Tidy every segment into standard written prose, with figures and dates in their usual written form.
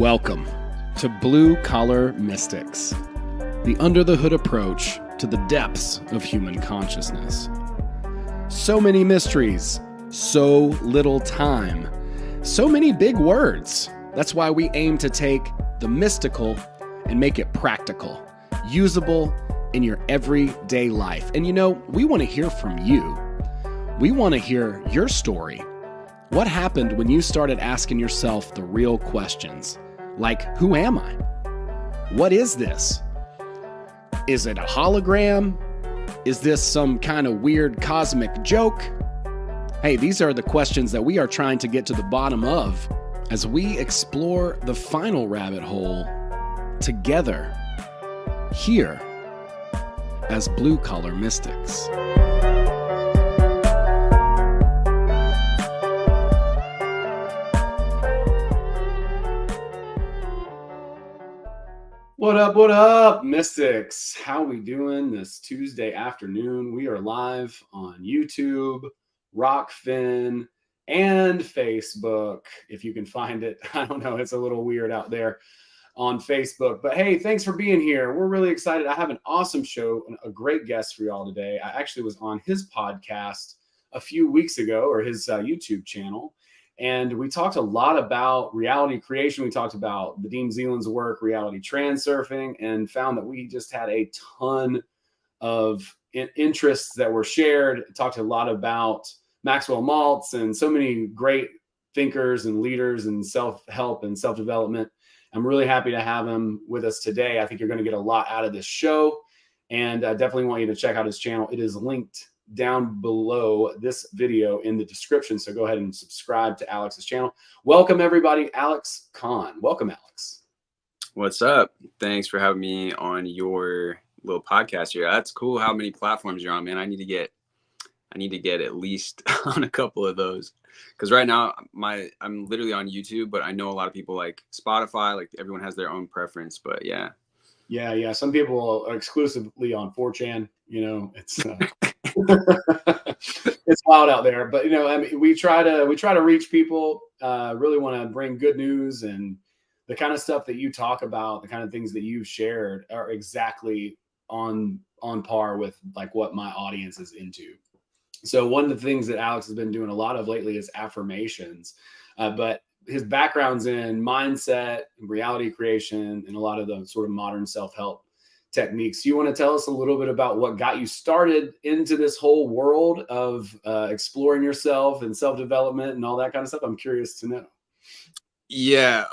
Welcome to Blue Collar Mystics, the under-the-hood approach to the depths of human consciousness. So many mysteries, so little time, so many big words. That's why we aim to take the mystical and make it practical, usable in your everyday life. And you know, we want to hear from you. We want to hear your story. What happened when you started asking yourself the real questions? Like, who am I? What is this? Is it a hologram? Is this some kind of weird cosmic joke? Hey, these are the questions that we are trying to get to the bottom of as we explore the final rabbit hole together here as Blue Collar Mystics. What up, Mystics? How we doing this Tuesday afternoon? We are live on YouTube, Rockfin, and Facebook, if you can find it. I don't know, it's a little weird out there on Facebook. But hey, thanks for being here. We're really excited. I have an awesome show and a great guest for y'all today. I actually was on his podcast a few weeks ago, or his YouTube channel. And we talked a lot about reality creation. We talked about Vadim Zeland's work, reality transurfing, and found that we just had a ton of interests that were shared. Talked a lot about Maxwell Maltz and so many great thinkers and leaders and self-help and self-development. I'm really happy to have him with us today. I think you're going to get a lot out of this show, and I definitely want you to check out his channel. It is linked down below this video in the description. So go ahead and subscribe to Alex's channel. Welcome everybody, Alex Kahn. Welcome, Alex. What's up? Thanks for having me on your little podcast here. That's cool how many platforms you're on, man. I need to get at least on a couple of those. Because right now I'm literally on YouTube, but I know a lot of people like Spotify, like everyone has their own preference, but yeah. Yeah. Some people are exclusively on 4chan, you know, it's it's wild out there, but you know, I mean, we try to reach people, really want to bring good news, and the kind of stuff that you talk about, the kind of things that you've shared are exactly on par with like what my audience is into. So one of the things that Alex has been doing a lot of lately is affirmations, but his background's in mindset, reality creation, and a lot of the sort of modern self-help techniques. You want to tell us a little bit about what got you started into this whole world of exploring yourself and self-development and all that kind of stuff? I'm curious to know. Yeah.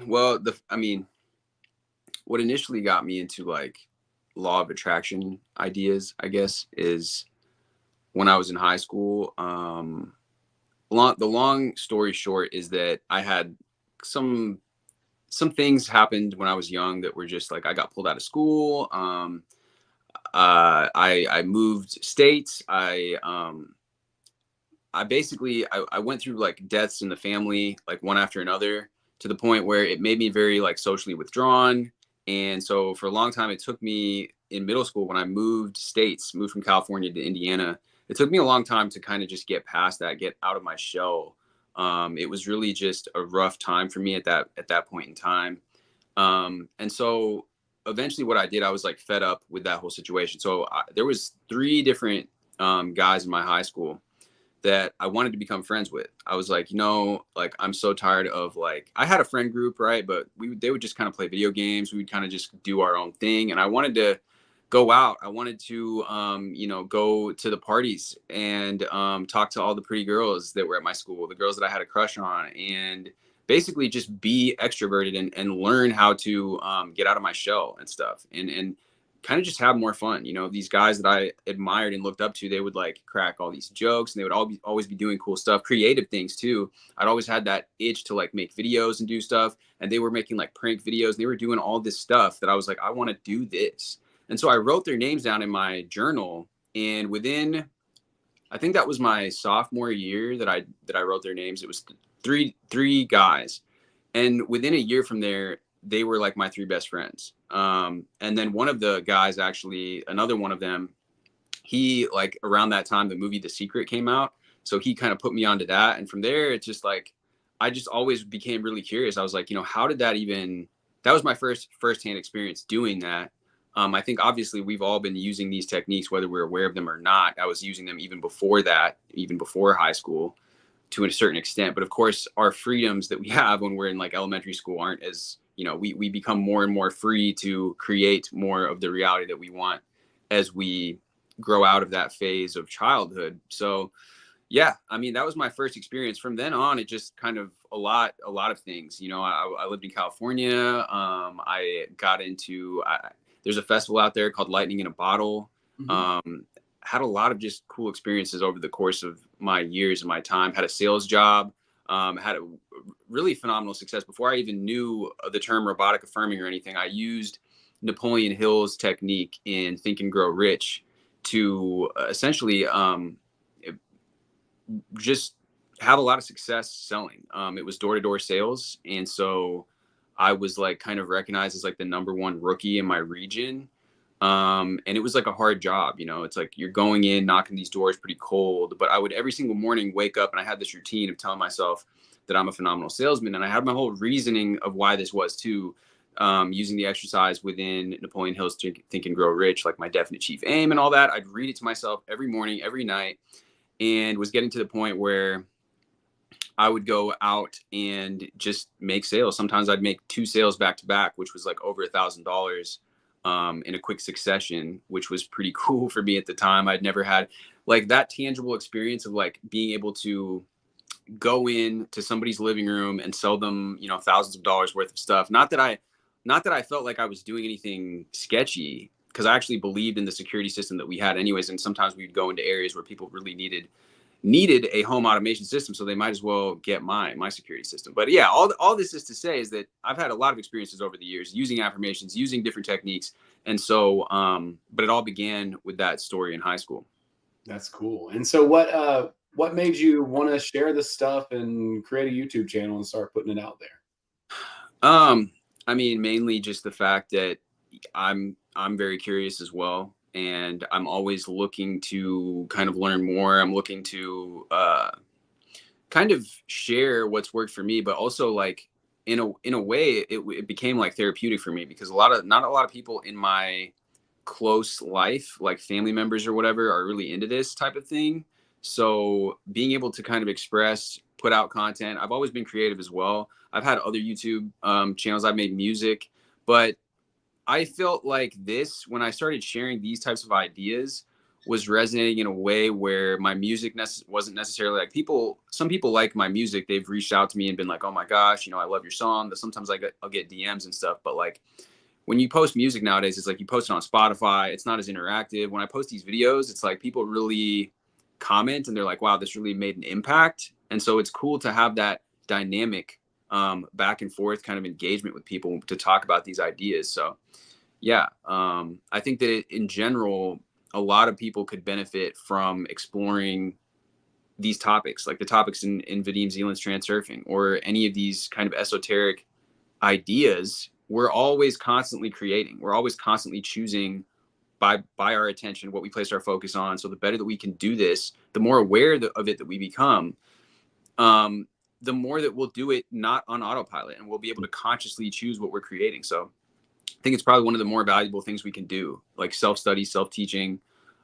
Well, what initially got me into like law of attraction ideas, I guess, is when I was in high school. The long story short is that I had some things happened when I was young that were just like, I got pulled out of school. I moved states. I went through like deaths in the family, like one after another, to the point where it made me very like socially withdrawn. And so for a long time, it took me in middle school when I moved from California to Indiana. It took me a long time to kind of just get past that, get out of my shell. It was really just a rough time for me at that point in time. And so eventually what I did, I was like fed up with that whole situation. So there was 3 different guys in my high school that I wanted to become friends with. I was like, like I'm so tired of like, I had a friend group, right? But they would just kind of play video games. We would kind of just do our own thing. And I wanted to go out. I wanted to, go to the parties and talk to all the pretty girls that were at my school, the girls that I had a crush on, and basically just be extroverted and learn how to get out of my shell and stuff, and kind of just have more fun. You know, these guys that I admired and looked up to, they would like crack all these jokes, and they would always be doing cool stuff, creative things too. I'd always had that itch to like make videos and do stuff, and they were making like prank videos, and they were doing all this stuff that I was like, I want to do this. And so I wrote their names down in my journal, and within, I think that was my sophomore year that I wrote their names. It was three guys, and within a year from there, they were like my 3 best friends. And then one of the guys, actually, another one of them, he like around that time the movie The Secret came out, so he kind of put me onto that, and from there it's just like I just always became really curious. I was like, how did that even, that was my firsthand experience doing that. I think obviously we've all been using these techniques, whether we're aware of them or not. I was using them even before that, even before high school to a certain extent. But of course, our freedoms that we have when we're in like elementary school aren't as, we become more and more free to create more of the reality that we want as we grow out of that phase of childhood. So yeah, I mean, that was my first experience. From then on, it just kind of a lot of things. I lived in California. I got into, there's a festival out there called Lightning in a Bottle. Had a lot of just cool experiences over the course of my years and my time. Had a sales job, had a really phenomenal success. Before I even knew the term robotic affirming or anything, I used Napoleon Hill's technique in Think and Grow Rich to essentially just have a lot of success selling. It was door-to-door sales. And so I was like kind of recognized as like the #1 rookie in my region. And it was like a hard job, it's like you're going in, knocking these doors pretty cold. But I would every single morning wake up and I had this routine of telling myself that I'm a phenomenal salesman. And I had my whole reasoning of why this was too, using the exercise within Napoleon Hill's Think and Grow Rich, like my definite chief aim and all that. I'd read it to myself every morning, every night, and was getting to the point where I would go out and just make sales. Sometimes I'd make 2 sales back to back, which was like over $1,000 in a quick succession, which was pretty cool for me at the time. I'd never had like that tangible experience of like being able to go in to somebody's living room and sell them, thousands of dollars worth of stuff. Not that I felt like I was doing anything sketchy, because I actually believed in the security system that we had anyways. And sometimes we'd go into areas where people really needed a home automation system, so they might as well get my security system. But yeah, all this is to say is that I've had a lot of experiences over the years using affirmations, using different techniques. And so, but it all began with that story in high school. That's cool. And so what made you want to share this stuff and create a YouTube channel and start putting it out there? I mean, mainly just the fact that I'm very curious as well. And I'm always looking to kind of learn more. I'm looking to kind of share what's worked for me, but also like in a way, it became like therapeutic for me, because not a lot of people in my close life, like family members or whatever, are really into this type of thing. So being able to kind of express, put out content. I've always been creative as well. I've had other YouTube channels. I've made music, but I felt like this, when I started sharing these types of ideas, was resonating in a way where my music wasn't necessarily like some people like my music. They've reached out to me and been like, oh my gosh, I love your song. But sometimes I'll get DMs and stuff. But like when you post music nowadays, it's like you post it on Spotify. It's not as interactive. When I post these videos, it's like people really comment and they're like, wow, this really made an impact. And so it's cool to have that dynamic back and forth kind of engagement with people to talk about these ideas. So yeah, I think that in general, a lot of people could benefit from exploring these topics, like the topics in Vadim Zeland's Transurfing, or any of these kind of esoteric ideas. We're always constantly creating. We're always constantly choosing by our attention what we place our focus on. So the better that we can do this, the more aware of it that we become, the more that we'll do it not on autopilot, and we'll be able to consciously choose what we're creating. So I think it's probably one of the more valuable things we can do, like self-study, self-teaching.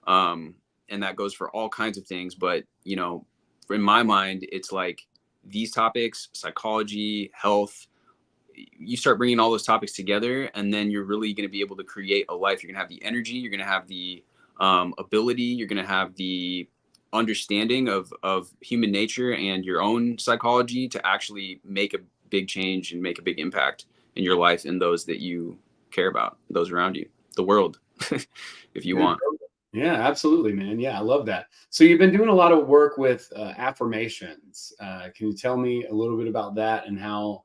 And that goes for all kinds of things. But, in my mind, it's like these topics, psychology, health, you start bringing all those topics together, and then you're really going to be able to create a life. You're going to have the energy, you're going to have the ability, you're going to have the understanding of human nature and your own psychology to actually make a big change and make a big impact in your life and those that you care about, those around you, the world, if you want. Yeah, absolutely, man. Yeah, I love that. So you've been doing a lot of work with affirmations. Can you tell me a little bit about that and how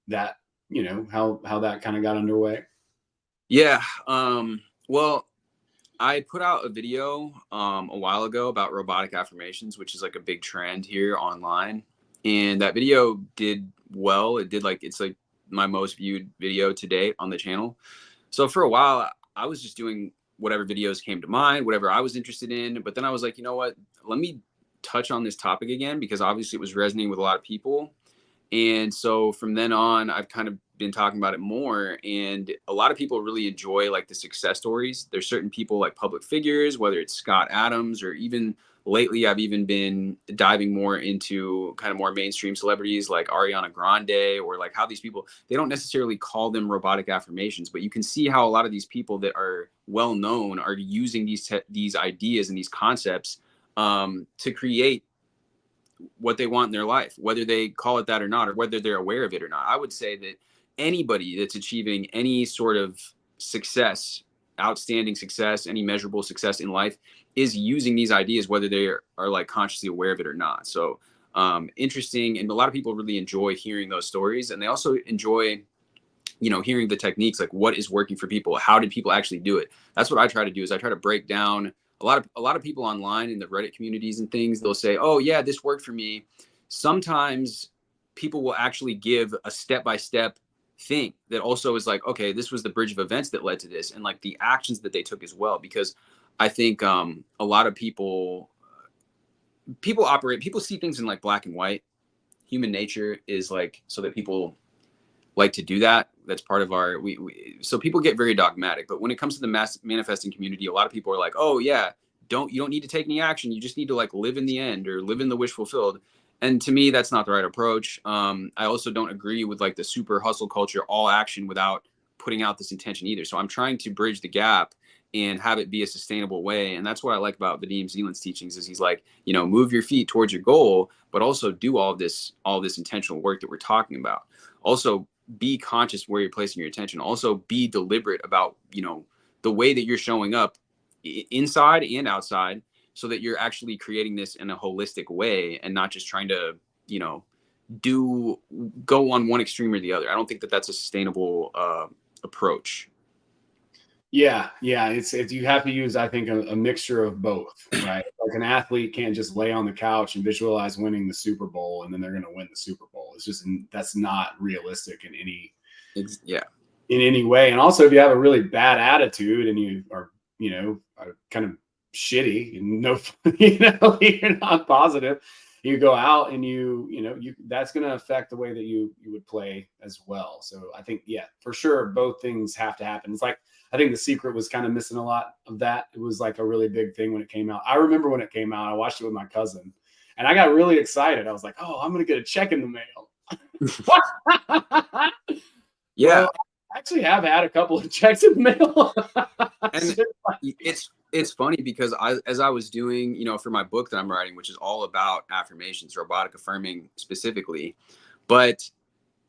that, how that kind of got underway? Yeah. Well, I put out a video a while ago about robotic affirmations, which is like a big trend here online. And that video did well. It's like my most viewed video to date on the channel. So for a while, I was just doing whatever videos came to mind, whatever I was interested in. But then I was like, you know what? Let me touch on this topic again, because obviously it was resonating with a lot of people. And so from then on, I've kind of been talking about it more. And a lot of people really enjoy like the success stories. There's certain people like public figures, whether it's Scott Adams, or even lately, I've even been diving more into kind of more mainstream celebrities like Ariana Grande, or like how these people, they don't necessarily call them robotic affirmations, but you can see how a lot of these people that are well known are using these ideas and these concepts to create what they want in their life, whether they call it that or not, or whether they're aware of it or not. I would say that anybody that's achieving any sort of success, outstanding success, any measurable success in life is using these ideas, whether they are like consciously aware of it or not. So interesting. And a lot of people really enjoy hearing those stories, and they also enjoy, hearing the techniques, like what is working for people. How did people actually do it? That's what I try to do, is I try to break down a lot of people online in the Reddit communities and things. They'll say, oh yeah, this worked for me. Sometimes people will actually give a step-by-step thing that also is like, okay, this was the bridge of events that led to this, and like the actions that they took as well. Because I think a lot of people see things in like black and white. Human nature is like, so that people like to do that. That's part of our, so people get very dogmatic. But when it comes to the mass manifesting community, a lot of people are like, oh yeah, you don't need to take any action. You just need to like live in the end, or live in the wish fulfilled. And to me, that's not the right approach. I also don't agree with like the super hustle culture, all action without putting out this intention either. So I'm trying to bridge the gap and have it be a sustainable way. And that's what I like about Vadim Zeland's teachings, is he's like, move your feet towards your goal, but also do all this intentional work that we're talking about. Also, be conscious where you're placing your attention. Also, be deliberate about, the way that you're showing up inside and outside, so that you're actually creating this in a holistic way, and not just trying to, go on one extreme or the other. I don't think that that's a sustainable approach. Yeah, it's you have to use, I think, a mixture of both, right? Like an athlete can't just lay on the couch and visualize winning the Super Bowl and then they're going to win the Super Bowl. It's just, that's not realistic in any way. And also, if you have a really bad attitude and you are, are kind of shitty and you're not positive, you go out and that's going to affect the way that you would play as well. So I think, yeah, for sure, both things have to happen. It's like, I think The Secret was kind of missing a lot of that. It was like a really big thing when it came out. I remember when it came out, I watched it with my cousin and I got really excited. I was like, oh, I'm going to get a check in the mail. Yeah. Well, I actually have had a couple of checks in the mail. And it's funny because as I was doing, for my book that I'm writing, which is all about affirmations, robotic affirming specifically, but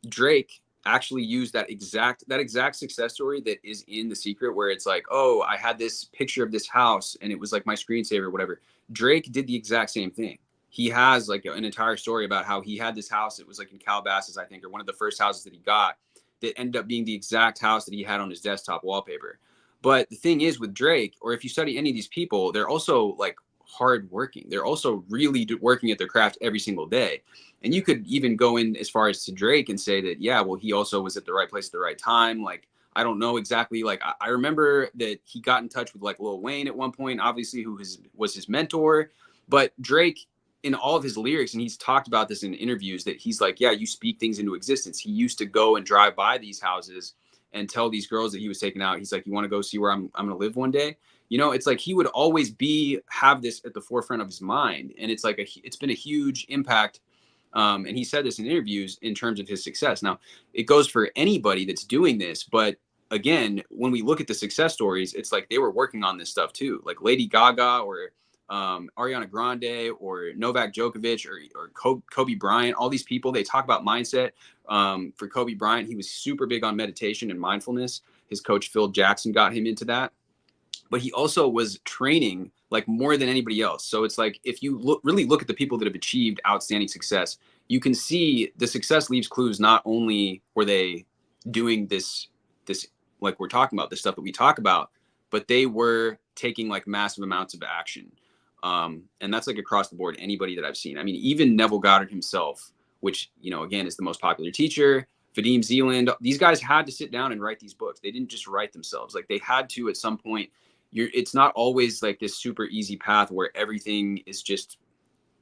Drake actually used that exact success story that is in The Secret, where it's like, oh, I had this picture of this house and it was like my screensaver or whatever. Drake did the exact same thing. He has like an entire story about how he had this house. It was like in Calabasas, I think, or one of the first houses that he got, that ended up being the exact house that he had on his desktop wallpaper. But the thing is with Drake, or if you study any of these people, they're also like hardworking. They're also really working at their craft every single day. And you could even go in as far as to Drake and say that, yeah, well, he also was at the right place at the right time. Like, I don't know exactly. Like, I remember that he got in touch with like Lil Wayne at one point, obviously, who was his mentor. But Drake, in all of his lyrics, and he's talked about this in interviews, that he's like, yeah, you speak things into existence. He used to go and drive by these houses and tell these girls that he was taking out, he's like, you want to go see where I'm going to live one day? It's like he would always have this at the forefront of his mind. And it's like, it's been a huge impact. And he said this in interviews in terms of his success. Now, it goes for anybody that's doing this. But again, when we look at the success stories, it's like they were working on this stuff too. Like Lady Gaga, or Ariana Grande, or Novak Djokovic, or Kobe Bryant, all these people, they talk about mindset. For Kobe Bryant, he was super big on meditation and mindfulness. His coach, Phil Jackson, got him into that. But he also was training like more than anybody else. So it's like, if you really look at the people that have achieved outstanding success, you can see the success leaves clues. Not only were they doing this, like we're talking about, the stuff that we talk about, but they were taking like massive amounts of action. And that's like across the board, anybody that I've seen. I mean, even Neville Godard himself, which, again, is the most popular teacher, Vadim Zeland, these guys had to sit down and write these books. They didn't just write themselves. Like, they had to, at some point, it's not always like this super easy path where everything is just,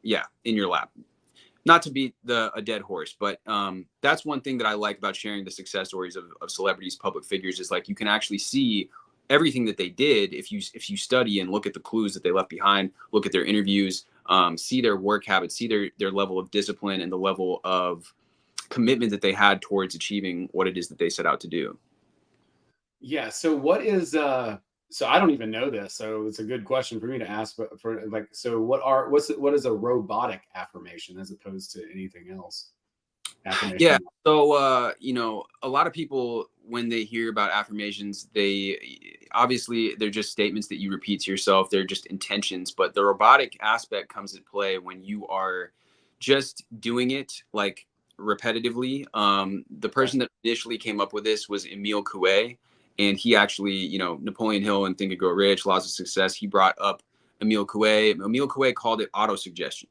in your lap. not to beat a dead horse, but that's one thing that I like about sharing the success stories of celebrities, public figures, is like you can actually see everything that they did if you study and look at the clues that they left behind, look at their interviews, see their work habits, see their level of discipline and the level of commitment that they had towards achieving what it is that they set out to do. Yeah. So what is so I don't even know this, so it's a good question for me to ask. But for like, so what is a robotic affirmation as opposed to anything else? Yeah. Affirmation. So, a lot of people, when they hear about affirmations, obviously they're just statements that you repeat to yourself. They're just intentions. But the robotic aspect comes into play when you are just doing it like repetitively. The Okay. person that initially came up with this was Emile Coué. And he actually, Napoleon Hill and Think and Grow Rich, Laws of Success, he brought up Emile Coué. Emile Coué called it autosuggestion.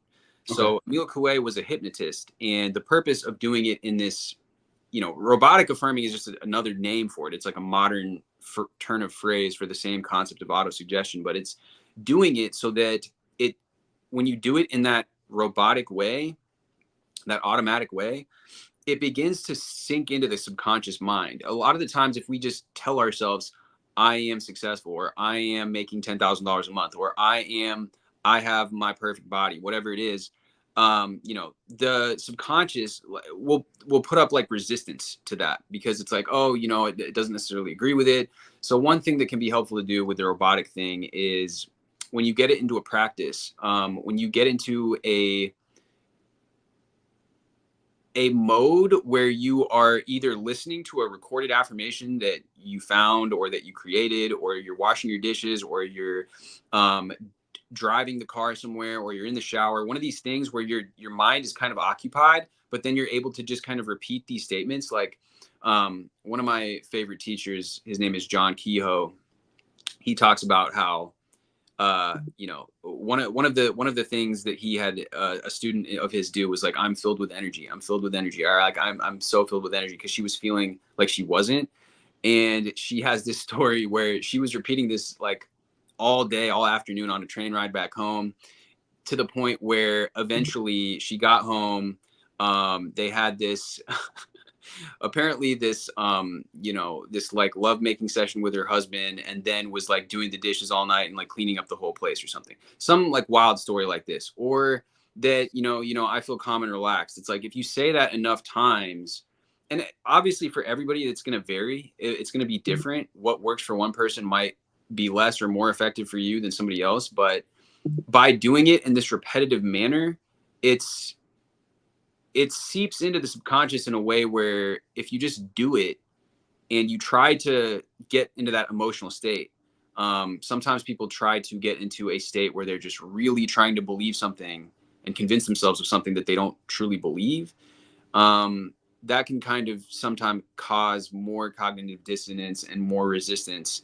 Okay. So Emile Coué was a hypnotist, and the purpose of doing it in this, robotic affirming is just another name for it. It's like a modern turn of phrase for the same concept of autosuggestion, but it's doing it so that when you do it in that robotic way, that automatic way, it begins to sink into the subconscious mind. A lot of the times, if we just tell ourselves, I am successful, or I am making $10,000 a month, or I have my perfect body, whatever it is, the subconscious will put up like resistance to that because it's like, oh, it doesn't necessarily agree with it. So one thing that can be helpful to do with the robotic thing is when you get it into a practice, when you get into a mode where you are either listening to a recorded affirmation that you found or that you created, or you're washing your dishes, or you're driving the car somewhere, or you're in the shower, one of these things where your mind is kind of occupied, but then you're able to just kind of repeat these statements. Like one of my favorite teachers, his name is John Kehoe. He talks about how one of the things that he had a student of his do was like, I'm filled with energy. I'm filled with energy. Or like, I'm so filled with energy, because she was feeling like she wasn't. And she has this story where she was repeating this like all day, all afternoon on a train ride back home, to the point where eventually she got home. They had this apparently this like love making session with her husband, and then was like doing the dishes all night and like cleaning up the whole place or something, some like wild story like this. Or that I feel calm and relaxed. It's like, if you say that enough times, and obviously for everybody it's going to vary, it's going to be different. What works for one person might be less or more effective for you than somebody else, but by doing it in this repetitive manner, it's it seeps into the subconscious in a way where if you just do it and you try to get into that emotional state, sometimes people try to get into a state where they're just really trying to believe something and convince themselves of something that they don't truly believe. That can kind of sometimes cause more cognitive dissonance and more resistance.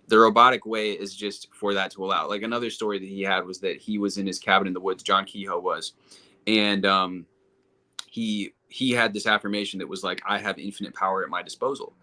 The robotic way is just for that to allow. Like, another story that he had was that he was in his cabin in the woods, John Kehoe was, and he had this affirmation that was like, I have infinite power at my disposal.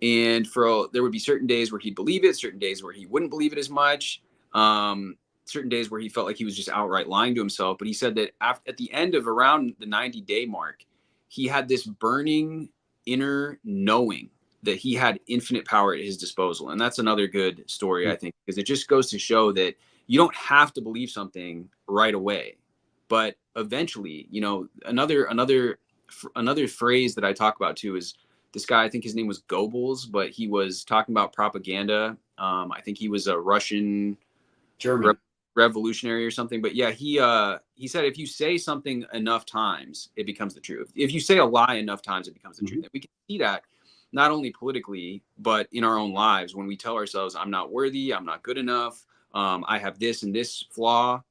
And there would be certain days where he'd believe it, certain days where he wouldn't believe it as much, certain days where he felt like he was just outright lying to himself. But he said that at the end of around the 90-day mark, he had this burning inner knowing that he had infinite power at his disposal. And that's another good story, I think, because it just goes to show that you don't have to believe something right away, but eventually, another phrase that I talk about too is this guy, I think his name was Goebbels, but he was talking about propaganda. I think he was a Russian German. revolutionary or something. But yeah, he said, if you say something enough times, it becomes the truth. If you say a lie enough times, it becomes the truth. And we can see that not only politically, but in our own lives, when we tell ourselves, I'm not worthy, I'm not good enough, I have this and this flaw.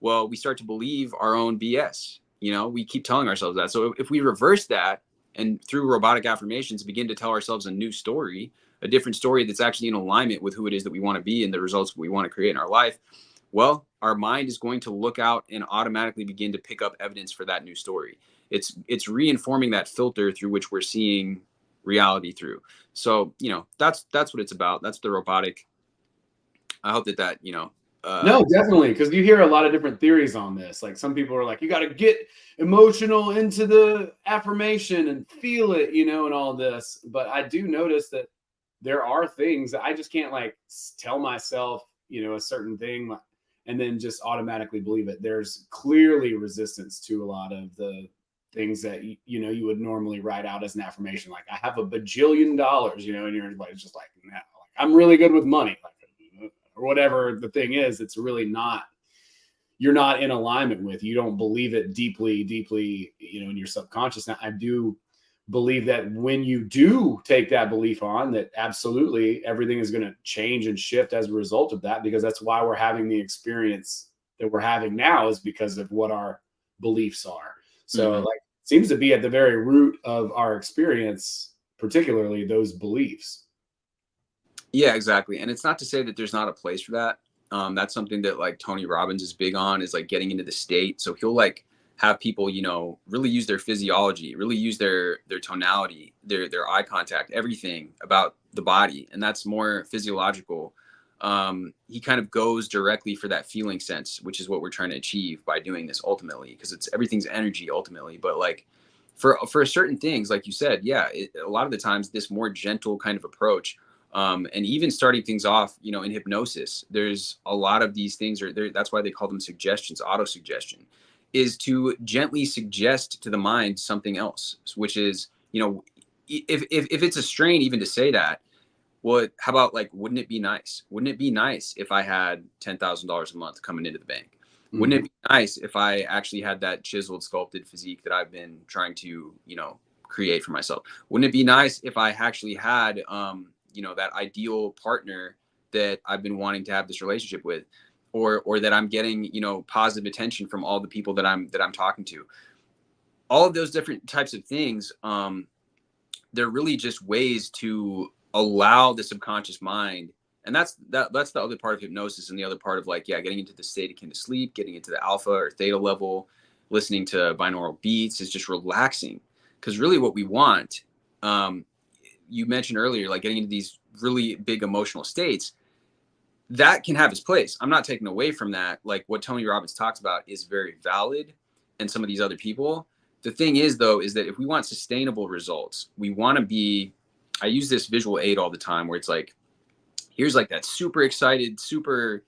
Well, we start to believe our own BS. We keep telling ourselves that. So if we reverse that, and through robotic affirmations begin to tell ourselves a new story, a different story that's actually in alignment with who it is that we want to be and the results we want to create in our life, well, our mind is going to look out and automatically begin to pick up evidence for that new story. It's reinforming that filter through which we're seeing reality through. So, that's what it's about. That's the robotic. I hope that No, definitely, because you hear a lot of different theories on this. Like some people are like, you got to get emotional into the affirmation and feel it, and all this. But I do notice that there are things that I just can't like tell myself, a certain thing and then just automatically believe it. There's clearly resistance to a lot of the things that you would normally write out as an affirmation. Like I have a bajillion dollars, and you're like, it's just like, nah, like, I'm really good with money. Like, or whatever the thing is, it's really not, you're not in alignment with, you don't believe it deeply, in your subconscious. Now, I do believe that when you do take that belief on, that absolutely everything is going to change and shift as a result of that, because that's why we're having the experience that we're having now, is because of what our beliefs are. So like, seems to be at the very root of our experience, particularly those beliefs. Yeah, exactly. And it's not to say that there's not a place for that. That's something that like Tony Robbins is big on, is like getting into the state. So he'll like have people, really use their physiology, really use their tonality, their eye contact, everything about the body. And that's more physiological. He kind of goes directly for that feeling sense, which is what we're trying to achieve by doing this ultimately, because it's everything's energy ultimately. But like for certain things, like you said, yeah, a lot of the times this more gentle kind of approach, and even starting things off, in hypnosis, there's a lot of these things that's why they call them suggestions, auto suggestion, is to gently suggest to the mind something else, which is, if it's a strain even to say that, well, how about like, wouldn't it be nice? Wouldn't it be nice if I had $10,000 a month coming into the bank? Wouldn't it be nice if I actually had that chiseled, sculpted physique that I've been trying to, create for myself? Wouldn't it be nice if I actually had, that ideal partner that I've been wanting to have this relationship with, or that I'm getting, positive attention from all the people that I'm talking to? All of those different types of things, they're really just ways to allow the subconscious mind. And that's the other part of hypnosis, and the other part of like, yeah, getting into the state akin to sleep, getting into the alpha or theta level, listening to binaural beats, is just relaxing. Because really what we want, you mentioned earlier, like getting into these really big emotional states, that can have its place. I'm not taking away from that. Like what Tony Robbins talks about is very valid, and some of these other people. The thing is, though, is that if we want sustainable results, we want to be, I use this visual aid all the time where it's like, here's like that super excited, super,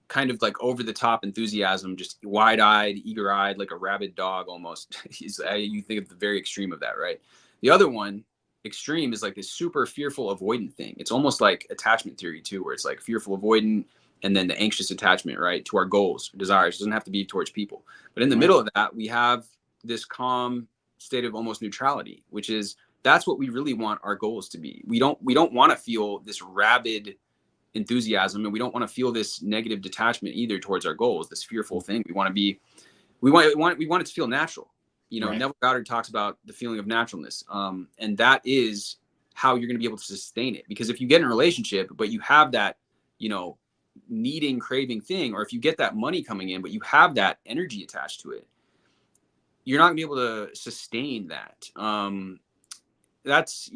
kind of like over the top enthusiasm, just wide eyed, eager eyed, like a rabid dog almost. You think of the very extreme of that, right? The other one, extreme, is like this super fearful avoidant thing. It's almost like attachment theory too, where it's like fearful avoidant and then the anxious attachment, right, to our goals, desires. It doesn't have to be towards people. But in the middle of that, we have this calm state of almost neutrality, which is, that's what we really want our goals to be. We don't want to feel this rabid enthusiasm, and we don't want to feel this negative detachment either towards our goals, this fearful thing. We want it to feel natural. Right. Neville Godard talks about the feeling of naturalness. And that is how you're going to be able to sustain it. Because if you get in a relationship, but you have that, needing, craving thing, or if you get that money coming in, but you have that energy attached to it, you're not gonna be able to sustain that. That's,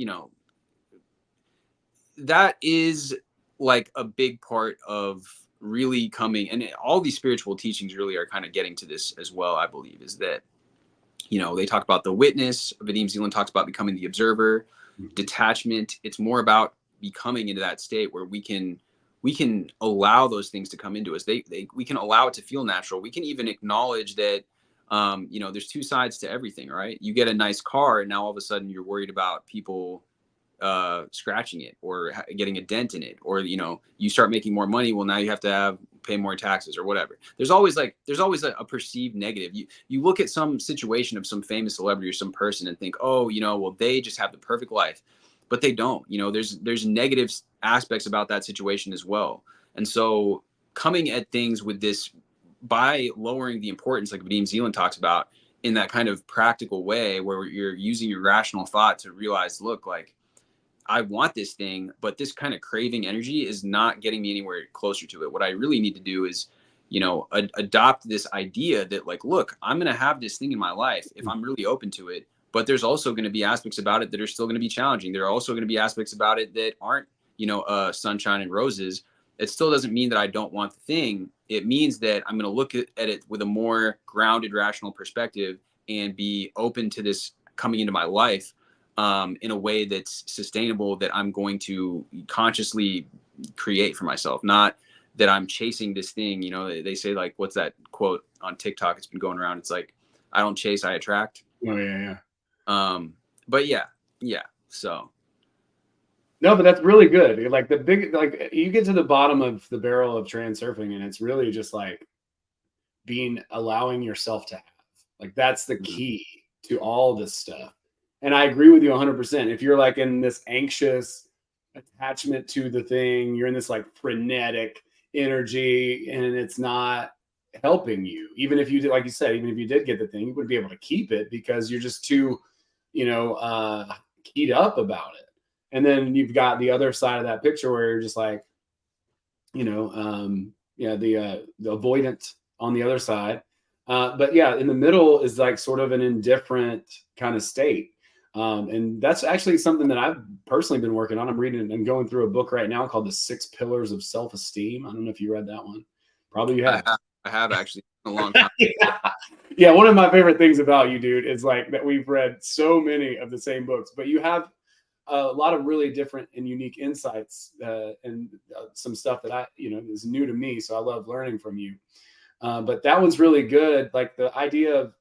that is like a big part of really coming, and all these spiritual teachings really are kind of getting to this as well, I believe, is that, they talk about the witness. Vadim Zeland talks about becoming the observer, detachment. It's more about becoming into that state where we can allow those things to come into us. We can allow it to feel natural. We can even acknowledge that, there's two sides to everything, right? You get a nice car and now all of a sudden you're worried about people scratching it or getting a dent in it, or, you start making more money. Well, now you have to pay more taxes or whatever. There's always a perceived negative. You look at some situation of some famous celebrity or some person and think, oh, well, they just have the perfect life, but they don't. There's negative aspects about that situation as well. And so coming at things with this, by lowering the importance, like Vadim Zeland talks about, in that kind of practical way where you're using your rational thought to realize, look, like, I want this thing, but this kind of craving energy is not getting me anywhere closer to it. What I really need to do is, adopt this idea that, like, look, I'm going to have this thing in my life if I'm really open to it, but there's also going to be aspects about it that are still going to be challenging. There are also going to be aspects about it that aren't, sunshine and roses. it still doesn't mean that I don't want the thing. It means that I'm going to look at it with a more grounded, rational perspective and be open to this coming into my life in a way that's sustainable, that I'm going to consciously create for myself, not that I'm chasing this thing. You know, they say, like, what's that quote on TikTok? It's been going around. It's like, I don't chase, I attract. Oh yeah. But yeah. So. No, but that's really good. Like you get to the bottom of the barrel of transurfing, and it's really just like allowing yourself to have. Like that's the key to all this stuff. And I agree with you 100%. If you're like in this anxious attachment to the thing, you're in this like frenetic energy, and it's not helping you. Even if you did, like you said, even if you did get the thing, you wouldn't be able to keep it because you're just too, keyed up about it. And then you've got the other side of that picture where you're just like, the avoidant on the other side. But yeah, in the middle is like sort of an indifferent kind of state. And that's actually something that I've personally been working on. I'm reading and going through a book right now called The 6 Pillars of Self-Esteem. I don't know if you read that one. Probably you have. I have actually a long time. Yeah. One of my favorite things about you, dude, is like that we've read so many of the same books, but you have a lot of really different and unique insights and some stuff that is new to me. So I love learning from you. But that one's really good. Like the idea of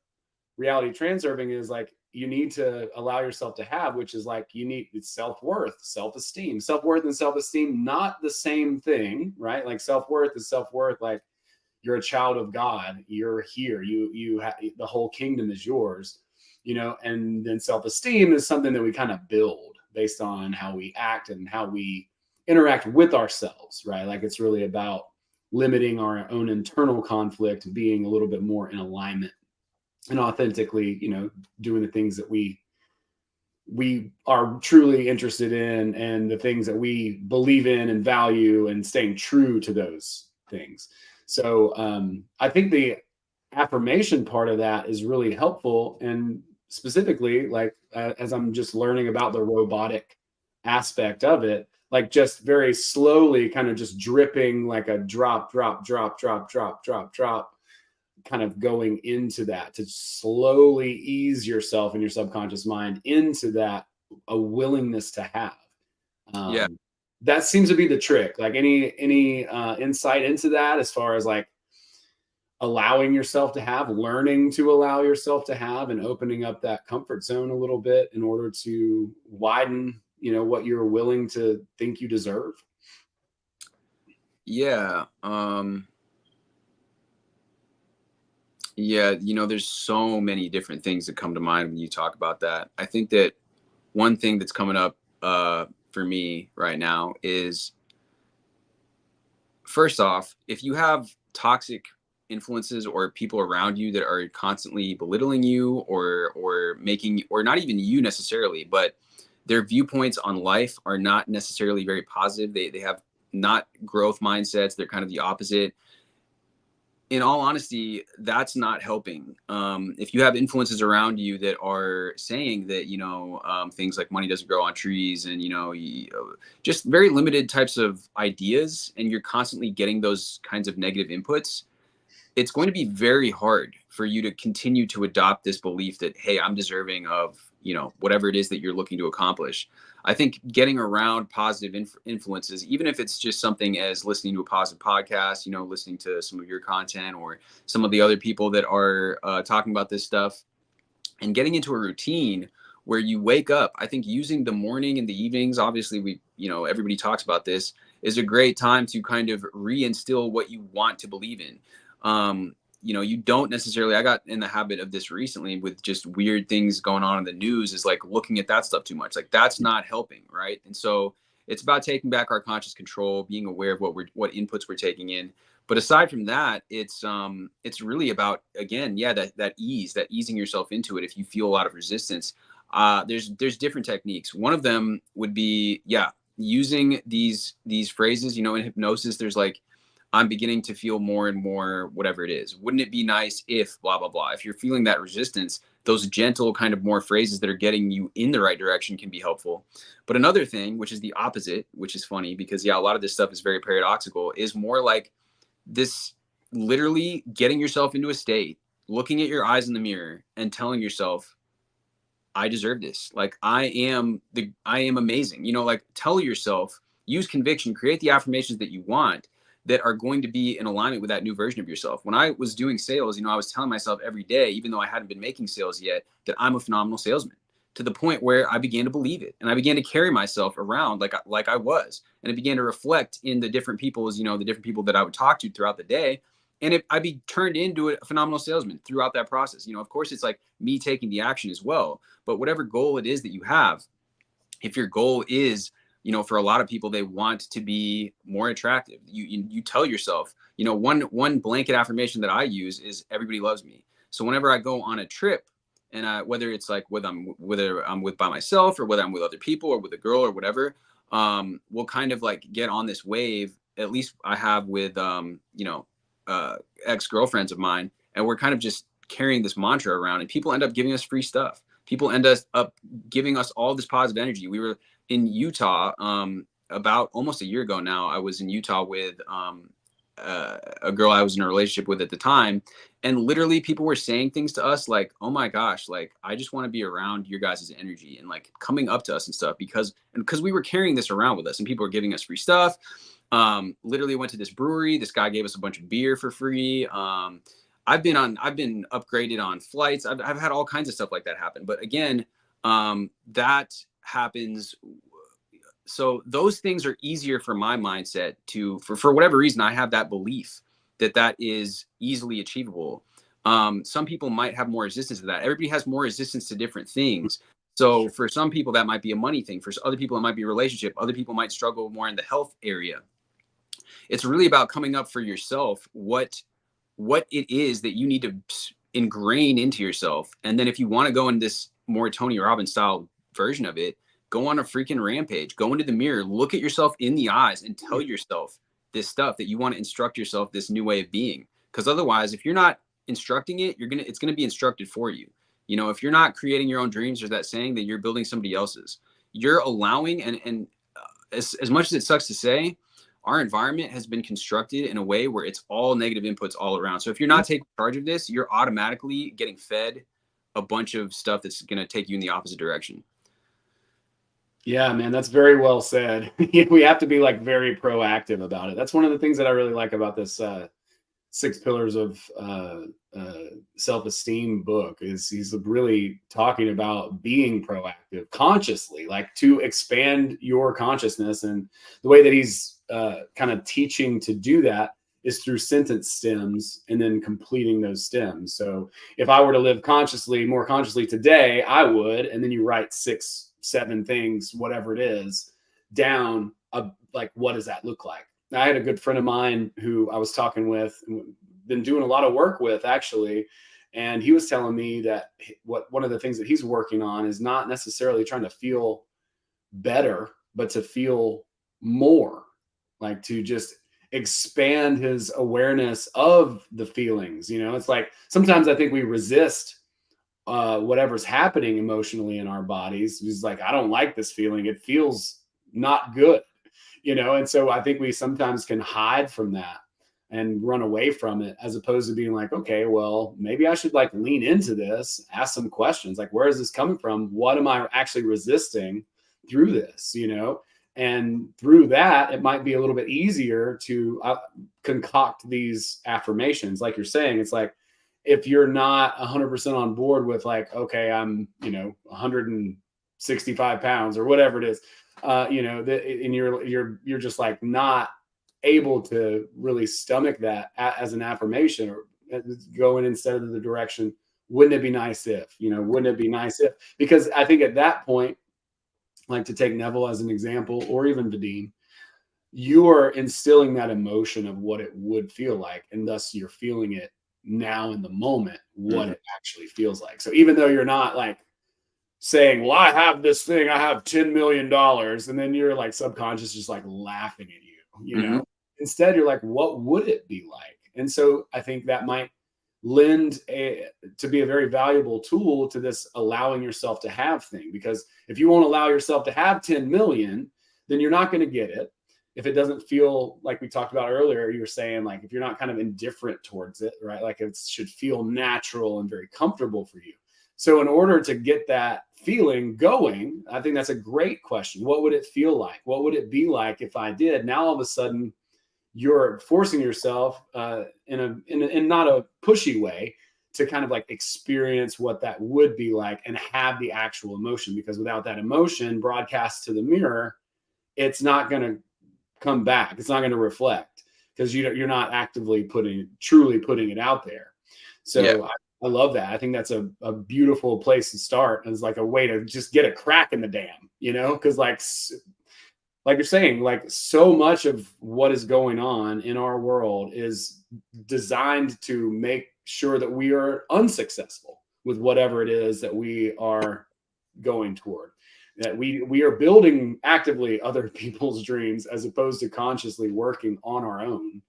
reality transurfing is like, you need to allow yourself to have, which is like, it's self-worth, self-esteem, self-worth and self-esteem, not the same thing, right? Like self-worth is self-worth. Like you're a child of God. You're here. You have the whole kingdom is yours, and then self-esteem is something that we kind of build based on how we act and how we interact with ourselves, right? Like it's really about limiting our own internal conflict, being a little bit more in alignment and authentically, doing the things that we are truly interested in and the things that we believe in and value, and staying true to those things. So I think the affirmation part of that is really helpful. And specifically, like as I'm just learning about the robotic aspect of it, like just very slowly kind of just dripping like a drop, kind of going into that to slowly ease yourself and your subconscious mind into that, a willingness to have. That seems to be the trick. Like any insight into that as far as like allowing yourself to have, learning to allow yourself to have, and opening up that comfort zone a little bit in order to widen, what you're willing to think you deserve? Yeah. There's so many different things that come to mind when you talk about that. I think that one thing that's coming up for me right now is, first off, if you have toxic influences or people around you that are constantly belittling you or making, or not even you necessarily, but their viewpoints on life are not necessarily very positive. They have not growth mindsets. They're kind of the opposite. In all honesty, that's not helping. If you have influences around you that are saying that, things like money doesn't grow on trees and, just very limited types of ideas, and you're constantly getting those kinds of negative inputs, it's going to be very hard for you to continue to adopt this belief that, hey, I'm deserving of, whatever it is that you're looking to accomplish. I think getting around positive influences, even if it's just something as listening to a positive podcast, listening to some of your content or some of the other people that are talking about this stuff, and getting into a routine where you wake up. I think using the morning and the evenings, obviously everybody talks about this, is a great time to kind of reinstill what you want to believe in. You don't necessarily, I got in the habit of this recently with just weird things going on in the news, is like looking at that stuff too much. Like that's not helping. Right. And so it's about taking back our conscious control, being aware of what inputs we're taking in. But aside from that, it's really about, again, that easing yourself into it. If you feel a lot of resistance, there's different techniques. One of them would be, using these phrases, in hypnosis, there's like, I'm beginning to feel more and more, whatever it is. Wouldn't it be nice if blah, blah, blah? If you're feeling that resistance, those gentle kind of more phrases that are getting you in the right direction can be helpful. But another thing, which is the opposite, which is funny because yeah, a lot of this stuff is very paradoxical, is more like this literally getting yourself into a state, looking at your eyes in the mirror and telling yourself, I deserve this. Like I am amazing. You know, like tell yourself, use conviction, create the affirmations that you want that are going to be in alignment with that new version of yourself. When I was doing sales, you know, I was telling myself every day, even though I hadn't been making sales yet, that I'm a phenomenal salesman, to the point where I began to believe it. And I began to carry myself around like I was. And it began to reflect in the different people's, you know, the different people that I would talk to throughout the day. And I'd be turned into a phenomenal salesman throughout that process. You know, of course, it's like me taking the action as well. But whatever goal it is that you have, if your goal is, you know, for a lot of people, they want to be more attractive. You tell yourself, you know, one blanket affirmation that I use is everybody loves me. So whenever I go on a trip, and whether it's like whether I'm with by myself or whether I'm with other people or with a girl or whatever, we'll kind of like get on this wave. At least I have with you know, ex-girlfriends of mine, and we're kind of just carrying this mantra around, and people end up giving us free stuff. People end up giving us all this positive energy. We were in Utah about almost a year ago now. I was in Utah with a girl I was in a relationship with at the time, and literally people were saying things to us like, oh my gosh, like I just want to be around your guys' energy, and like coming up to us and stuff because we were carrying this around with us, and people were giving us free stuff. Literally went to this brewery. This guy gave us a bunch of beer for free. I've been upgraded on flights. I've had all kinds of stuff like that happen. But again, that happens. So those things are easier for my mindset for whatever reason, I have that belief that is easily achievable. Some people might have more resistance to that. Everybody has more resistance to different things. So for some people, that might be a money thing. For other people, it might be a relationship. Other people might struggle more in the health area. It's really about coming up for yourself what it is that you need to ingrain into yourself. And then if you want to go in this more Tony Robbins style version of it, go on a freaking rampage, go into the mirror, look at yourself in the eyes and tell yourself this stuff that you want to instruct yourself this new way of being. Because otherwise, if you're not instructing it, it's going to be instructed for you. You know, if you're not creating your own dreams, there's that saying that you're building somebody else's. You're allowing, and as much as it sucks to say, our environment has been constructed in a way where it's all negative inputs all around. So if you're not taking charge of this, you're automatically getting fed a bunch of stuff that's going to take you in the opposite direction. Yeah, man, that's very well said. We have to be like very proactive about it. That's one of the things that I really like about this 6 Pillars of Self-Esteem book is he's really talking about being proactive consciously, like to expand your consciousness. And the way that he's kind of teaching to do that is through sentence stems and then completing those stems. So if I were to live more consciously today, I would, and then you write 6, 7 things, whatever it is, down, like, what does that look like? I had a good friend of mine who I was talking with and been doing a lot of work with actually. And he was telling me that one of the things that he's working on is not necessarily trying to feel better, but to feel more, like to just expand his awareness of the feelings. You know, it's like sometimes I think we resist whatever's happening emotionally in our bodies. It's like, I don't like this feeling. It feels not good, you know? And so I think we sometimes can hide from that and run away from it, as opposed to being like, okay, well, maybe I should like lean into this, ask some questions. Like, where is this coming from? What am I actually resisting through this, you know? And through that, it might be a little bit easier to concoct these affirmations. Like you're saying, it's like, if you're not 100% on board with like, okay, I'm, 165 pounds or whatever it is, and you're just like not able to really stomach that as an affirmation or going instead of the direction, wouldn't it be nice if, because I think at that point, like to take Neville as an example, or even Vadim, you are instilling that emotion of what it would feel like. And thus you're feeling it now in the moment, what it actually feels like. So even though you're not like saying, well, I have this thing, I have $10 million. And then you're like subconscious, just like laughing at you, you know, instead you're like, what would it be like? And so I think that might to be a very valuable tool to this allowing yourself to have thing. Because if you won't allow yourself to have 10 million, then you're not going to get it. If it doesn't feel like we talked about earlier, you were saying like, if you're not kind of indifferent towards it, right? Like it should feel natural and very comfortable for you. So in order to get that feeling going, I think that's a great question. What would it feel like? What would it be like if I did? Now, all of a sudden, you're forcing yourself in not a pushy way to kind of like experience what that would be like and have the actual emotion, because without that emotion broadcast to the mirror, it's not going to come back. It's not going to reflect because you're not actively truly putting it out there. So Yeah. I love that. I think that's a beautiful place to start as like a way to just get a crack in the dam, because like you're saying, like so much of what is going on in our world is designed to make sure that we are unsuccessful with whatever it is that we are going toward, that we are building actively other people's dreams as opposed to consciously working on our own.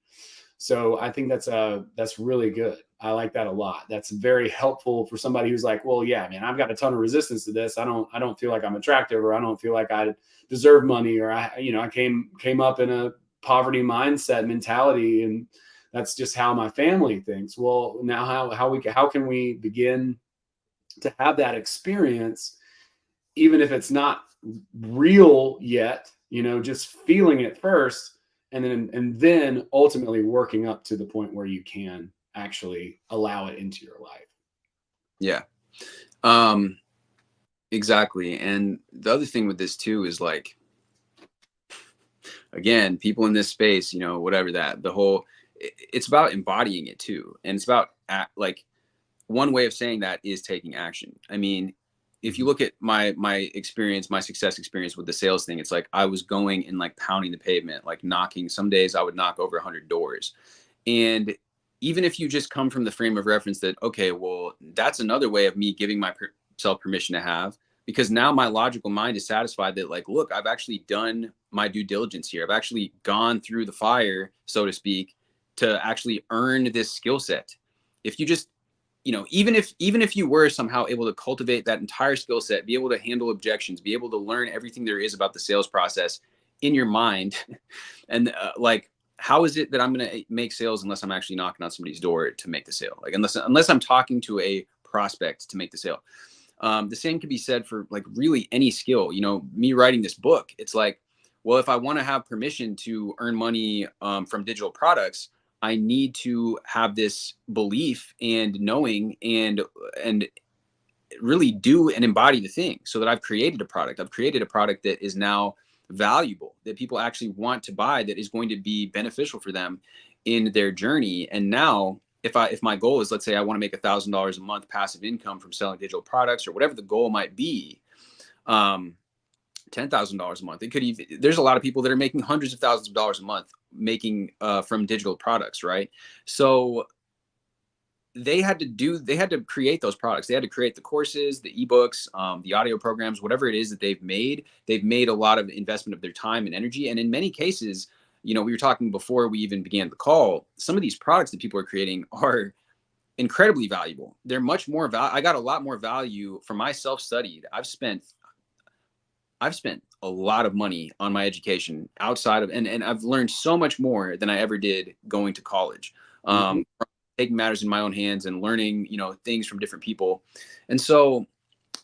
So I think that's really good. I like that a lot. That's very helpful for somebody who's like, well, yeah, man, I've got a ton of resistance to this. I don't feel like I'm attractive, or I don't feel like I deserve money, or I came up in a poverty mindset mentality, and that's just how my family thinks. Well, now how can we begin to have that experience, even if it's not real yet, just feeling it first, and then ultimately working up to the point where you can actually allow it into your life. Yeah. Exactly. And the other thing with this too is like, again, people in this space, whatever it's about embodying it too. And it's about like, one way of saying that is taking action. I mean, if you look at my experience, my success experience with the sales thing, it's like I was going and like pounding the pavement, like knocking. Some days I would knock over 100 doors. And even if you just come from the frame of reference that, okay, well, that's another way of me giving myself permission to have, because now my logical mind is satisfied that like, look, I've actually done my due diligence here. I've actually gone through the fire, so to speak, to actually earn this skill set. If you just, even if you were somehow able to cultivate that entire skill set, be able to handle objections, be able to learn everything there is about the sales process in your mind, and like, how is it that I'm going to make sales unless I'm actually knocking on somebody's door to make the sale? Like, unless I'm talking to a prospect to make the sale. The same can be said for like really any skill. Me writing this book, it's like, well, if I want to have permission to earn money from digital products, I need to have this belief and knowing and really do and embody the thing, so that I've created a product. I've created a product that is now valuable, that people actually want to buy, that is going to be beneficial for them in their journey. And now if my goal is, let's say I want to make $1,000 a month passive income from selling digital products, or whatever the goal might be, $10,000 a month. It could even, there's a lot of people that are making hundreds of thousands of dollars a month making from digital products, right? So they had to create those products. They had to create the courses, the ebooks, the audio programs, whatever it is that they've made a lot of investment of their time and energy. And in many cases, we were talking before we even began the call, some of these products that people are creating are incredibly valuable. They're much more I got a lot more value from my self-studied. I've spent a lot of money on my education outside of, and I've learned so much more than I ever did going to college. Taking matters in my own hands and learning, things from different people. And so,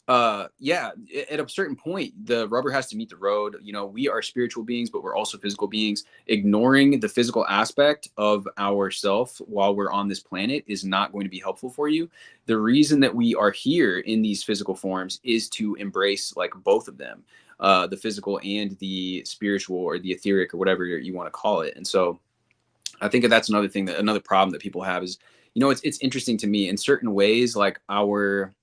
at a certain point, the rubber has to meet the road. We are spiritual beings, but we're also physical beings. Ignoring the physical aspect of ourself while we're on this planet is not going to be helpful for you. The reason that we are here in these physical forms is to embrace like both of them, the physical and the spiritual, or the etheric, or whatever you want to call it. And so I think that's another problem that people have is, it's interesting to me in certain ways, like our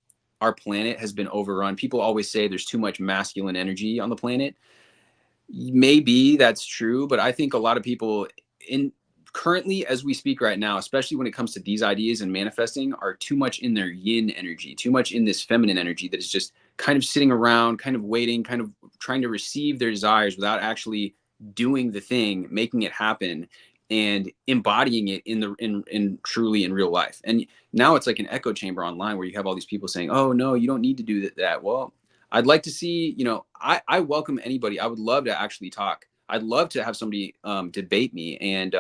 planet has been overrun. People always say there's too much masculine energy on the planet. Maybe that's true, but I think a lot of people currently, as we speak right now, especially when it comes to these ideas and manifesting, are too much in their yin energy, too much in this feminine energy that is just kind of sitting around, kind of waiting, kind of trying to receive their desires without actually doing the thing, making it happen. and embodying it in truly in real life. And now it's like an echo chamber online where you have all these people saying, oh no, you don't need to do that. Well, I'd like to see, I welcome anybody. I would love to actually talk. I'd love to have somebody debate me and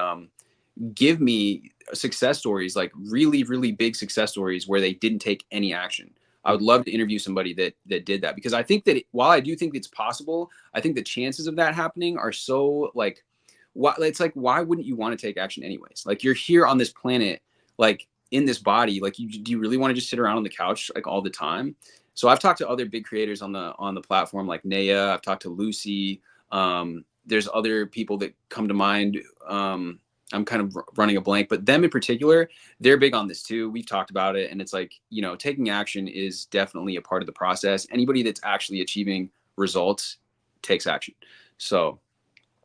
give me success stories, like really, really big success stories where they didn't take any action. I would love to interview somebody that did that, because I think that while I do think it's possible, I think the chances of that happening are so like, it's like, why wouldn't you want to take action anyways? Like, you're here on this planet, like in this body, like do you really want to just sit around on the couch like all the time? So I've talked to other big creators on the platform, like Naya. I've talked to Lucy. There's other people that come to mind. I'm kind of running a blank, but them in particular, they're big on this too. We've talked about it, and it's like, taking action is definitely a part of the process. Anybody that's actually achieving results takes action. So,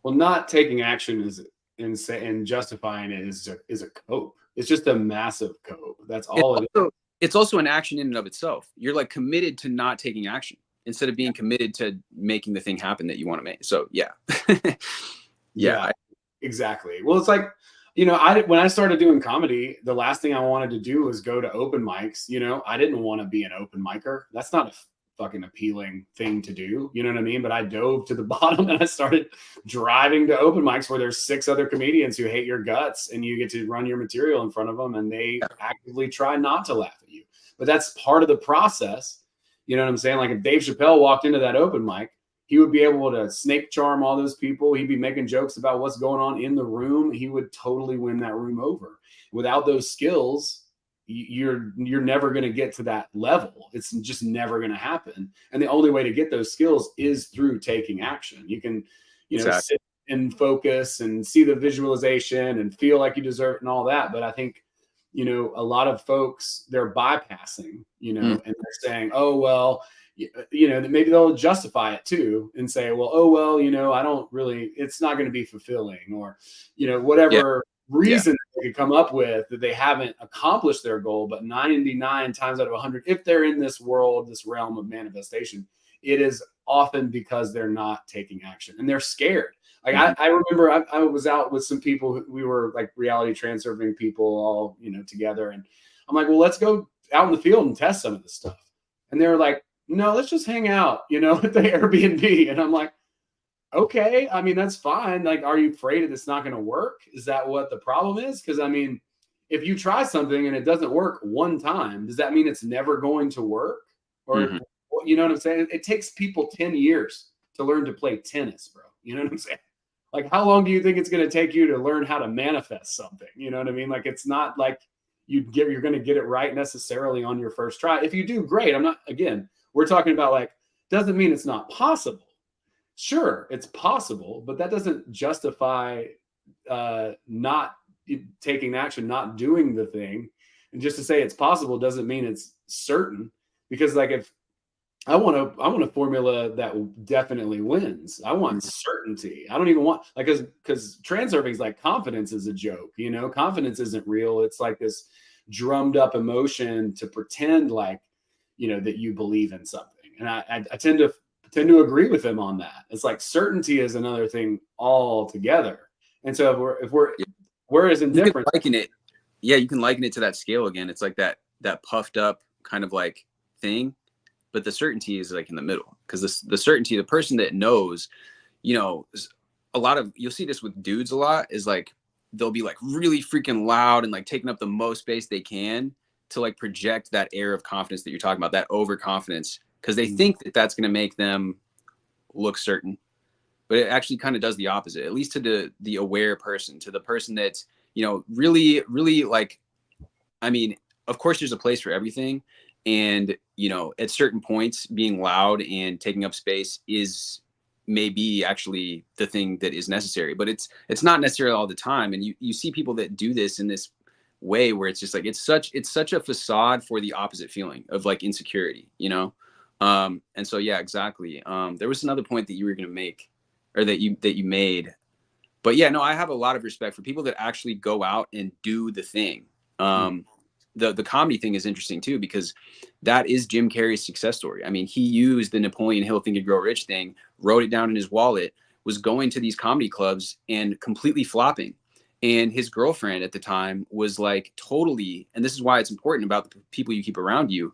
well, not taking action is insane, and justifying it is a cope. It's just a massive cope. That's all it is. It's also an action in and of itself. You're like committed to not taking action instead of being committed to making the thing happen that you want to make. So yeah. Yeah, exactly. Well, it's like, when I started doing comedy, the last thing I wanted to do was go to open mics. I didn't want to be an open micer. That's not a fucking appealing thing to do. You know what I mean? But I dove to the bottom and I started driving to open mics where there's 6 other comedians who hate your guts, and you get to run your material in front of them, and they actively try not to laugh at you. But that's part of the process. You know what I'm saying? Like, if Dave Chappelle walked into that open mic, he would be able to snake charm all those people. He'd be making jokes about what's going on in the room. He would totally win that room over. Without those skills, you're never going to get to that level. It's just never going to happen. And the only way to get those skills is through taking action. You can, exactly. sit and focus and see the visualization and feel like you deserve it and all that. But I think, a lot of folks, they're bypassing, and they're saying, oh, well, maybe they'll justify it too and say, well, oh, well, I don't really, it's not going to be fulfilling, or, whatever reason they could come up with that they haven't accomplished their goal. But 99 times out of 100, if they're in this world, this realm of manifestation, it is often because they're not taking action and they're scared. Like, I remember I was out with some people, we were like reality transurfing people all, together. And I'm like, well, let's go out in the field and test some of this stuff. And they were like, no, let's just hang out, at the Airbnb. And I'm like, okay, I mean, that's fine. Like, are you afraid that it's not going to work? Is that what the problem is? Because, I mean, if you try something and it doesn't work one time, does that mean it's never going to work? Or, you know what I'm saying? It takes people 10 years to learn to play tennis, bro. You know what I'm saying? Like, how long do you think it's going to take you to learn how to manifest something? You know what I mean? Like, it's not like you're going to get it right necessarily on your first try. If you do, great. We're talking about, like, doesn't mean it's not possible. Sure, it's possible, but that doesn't justify not taking action, not doing the thing. And just to say it's possible doesn't mean it's certain. Because, like, if I want a formula that definitely wins. I want certainty. I don't even want, like, because transurfing is like, confidence is a joke. Confidence isn't real. It's like this drummed up emotion to pretend like, that you believe in something. And I tend to agree with him on that. It's like, certainty is another thing altogether. And so if we're whereas indifferent, you can liken it to that scale again. It's like that puffed up kind of like thing, but the certainty is like in the middle, because the certainty, the person that knows, you'll see this with dudes a lot, is like, they'll be like really freaking loud and like taking up the most space they can to like project that air of confidence that you're talking about, that overconfidence, because they think that that's going to make them look certain. But it actually kind of does the opposite, at least to the aware person, to the person that's, really, really, like, I mean, of course there's a place for everything. And, at certain points, being loud and taking up space is maybe actually the thing that is necessary, but it's not necessarily all the time. And you see people that do this in this way where it's just like, it's such a facade for the opposite feeling of like insecurity, And so, yeah, exactly. There was another point that you were going to make, or that you made, but yeah, no, I have a lot of respect for people that actually go out and do the thing. The comedy thing is interesting too, because that is Jim Carrey's success story. I mean, he used the Napoleon Hill Think and Grow Rich thing, wrote it down in his wallet, was going to these comedy clubs and completely flopping. And his girlfriend at the time was like totally, and this is why it's important about the people you keep around you,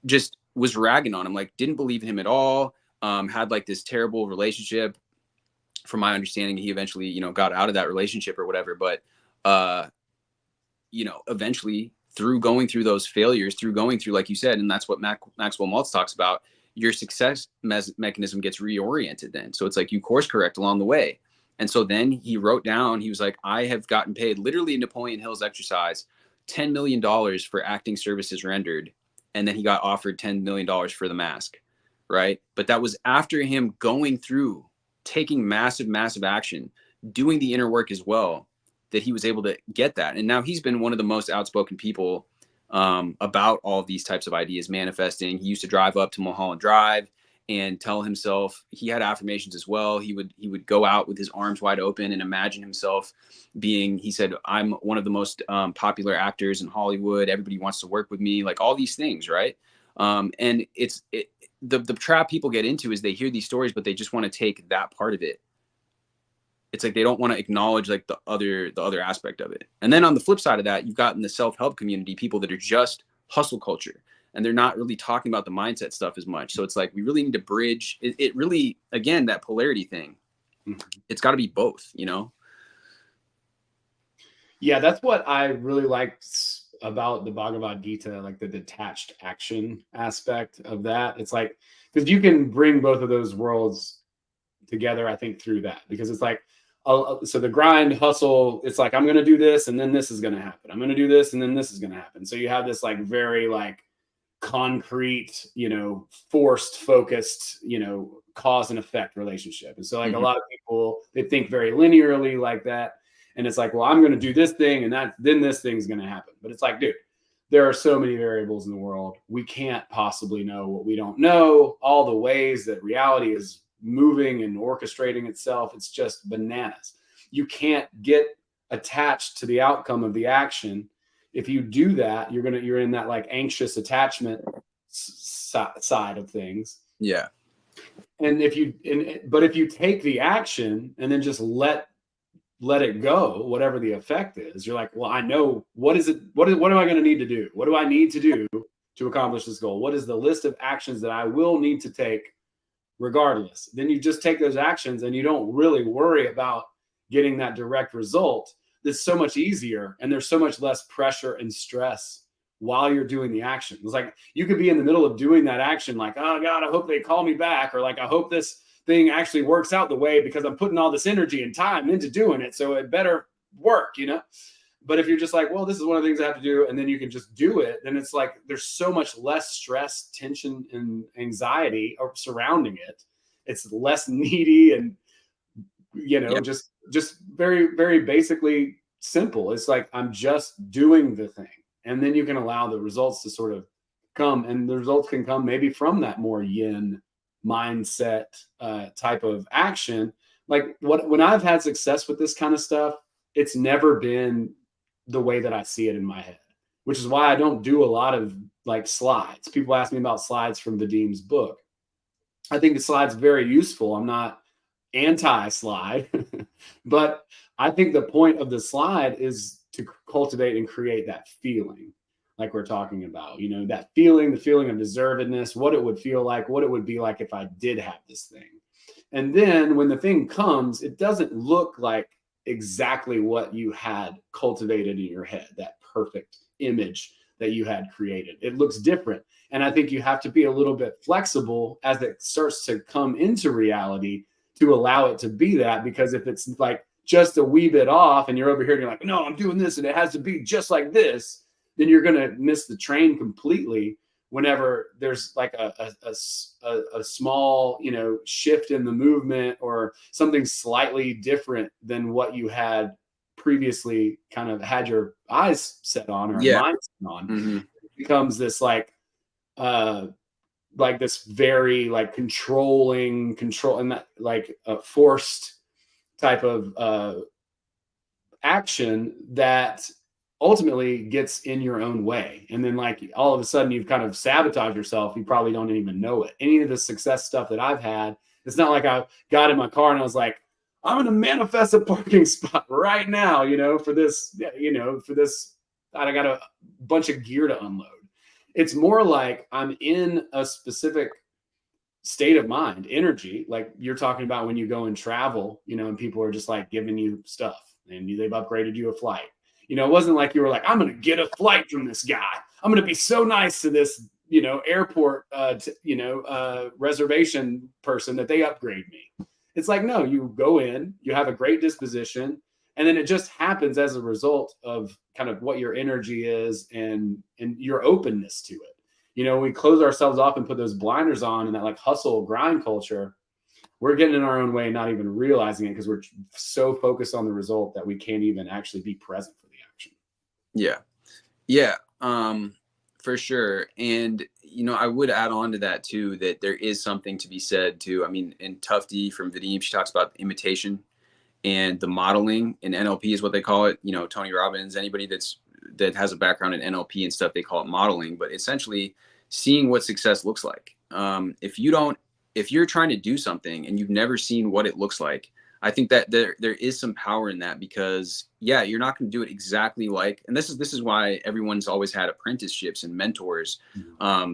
just was ragging on him, like didn't believe in him at all. Had like this terrible relationship. From my understanding, he eventually, you know, got out of that relationship or whatever. But, you know, eventually through going through those failures, through going through, like you said, and that's what Maxwell Maltz talks about, your success mechanism gets reoriented then. So it's like you course correct along the way. And so then he wrote down, he was like, I have gotten paid, literally Napoleon Hill's exercise, $10 million for acting services rendered. And then he got offered $10 million for The Mask, right? But that was after him going through, taking massive, massive action, doing the inner work as well, that he was able to get that. And now he's been one of the most outspoken people about all of these types of ideas manifesting. He used to drive up to Mulholland Drive and tell himself, he had affirmations as well. He would go out with his arms wide open and imagine himself being, he said, I'm one of the most popular actors in Hollywood. Everybody wants to work with me, like all these things, right? And the trap people get into is they hear these stories, but they just want to take that part of it. It's like they don't want to acknowledge like the other aspect of it. And then on the flip side of that, you've got in the self-help community people that are just hustle culture, and they're not really talking about the mindset stuff as much. So it's like we really need to bridge it really, again, that polarity thing. It's got to be both, you know? Yeah, that's what I really like about the Bhagavad Gita, like the detached action aspect of that. It's like, because you can bring both of those worlds together, I think, through that, because it's like, so the grind hustle, it's like, I'm going to do this and then this is going to happen. I'm going to do this and then this is going to happen. So you have this like very like concrete, you know, forced, focused, you know, cause and effect relationship. And so like a lot of people, they think very linearly like that. And it's like, well, I'm going to do this thing and then this thing's going to happen. But it's like, dude, there are so many variables in the world. We can't possibly know what we don't know, all the ways that reality is moving and orchestrating itself. It's just bananas. You can't get attached to the outcome of the action. If you do that, you're in that like anxious attachment side of things. Yeah. And if you take the action and then just let it go, whatever the effect is, you're like, well, I know what am I going to need to do? What do I need to do to accomplish this goal? What is the list of actions that I will need to take regardless? Then you just take those actions and you don't really worry about getting that direct result. It's so much easier, and there's so much less pressure and stress while you're doing the action. It's like you could be in the middle of doing that action, like, oh God, I hope they call me back, or like, I hope this thing actually works out the way because I'm putting all this energy and time into doing it, so it better work, you know? But if you're just like, well, this is one of the things I have to do, and then you can just do it, then it's like there's so much less stress, tension, and anxiety surrounding it. It's less needy and, you know, just very, very basically simple. It's like, I'm just doing the thing. And then you can allow the results to sort of come, and the results can come maybe from that more yin mindset type of action. Like when I've had success with this kind of stuff, it's never been the way that I see it in my head, which is why I don't do a lot of like slides. People ask me about slides from Vadim's book. I think the slide's very useful. I'm not anti-slide, but I think the point of the slide is to cultivate and create that feeling, like we're talking about, you know, that feeling, the feeling of deservedness, what it would feel like, what it would be like if I did have this thing. And then when the thing comes, it doesn't look like exactly what you had cultivated in your head, that perfect image that you had created. It looks different. And I think you have to be a little bit flexible as it starts to come into reality to allow it to be that, because if it's like just a wee bit off and you're over here and you're like, no, I'm doing this and it has to be just like this, then you're going to miss the train completely whenever there's like a small, you know, shift in the movement or something slightly different than what you had previously kind of had your eyes set on or mind set on. It becomes this like this very like control and that like a forced type of action that ultimately gets in your own way. And then like all of a sudden you've kind of sabotaged yourself. You probably don't even know it. Any of the success stuff that I've had, it's not like I got in my car and I was like, I'm going to manifest a parking spot right now, for this, I got a bunch of gear to unload. It's more like I'm in a specific state of mind, energy, like you're talking about when you go and travel, and people are just like giving you stuff and they've upgraded you a flight. It wasn't like you were like, I'm going to get a flight from this guy. I'm going to be so nice to this, airport, reservation person that they upgrade me. It's like, no, you go in, you have a great disposition, and then it just happens as a result of kind of what your energy is and your openness to it. We close ourselves off and put those blinders on and that like hustle grind culture, we're getting in our own way, not even realizing it because we're so focused on the result that we can't even actually be present for the action. Yeah. Yeah. For sure. And, I would add on to that too, that there is something to be said too. I mean, in Tufty from Vadim, she talks about imitation and the modeling, and NLP is what they call it. Tony Robbins, anybody that has a background in NLP and stuff, they call it modeling, but essentially seeing what success looks like. If you're trying to do something and you've never seen what it looks like, I think that there is some power in that, because you're not going to do it exactly like, and this is why everyone's always had apprenticeships and mentors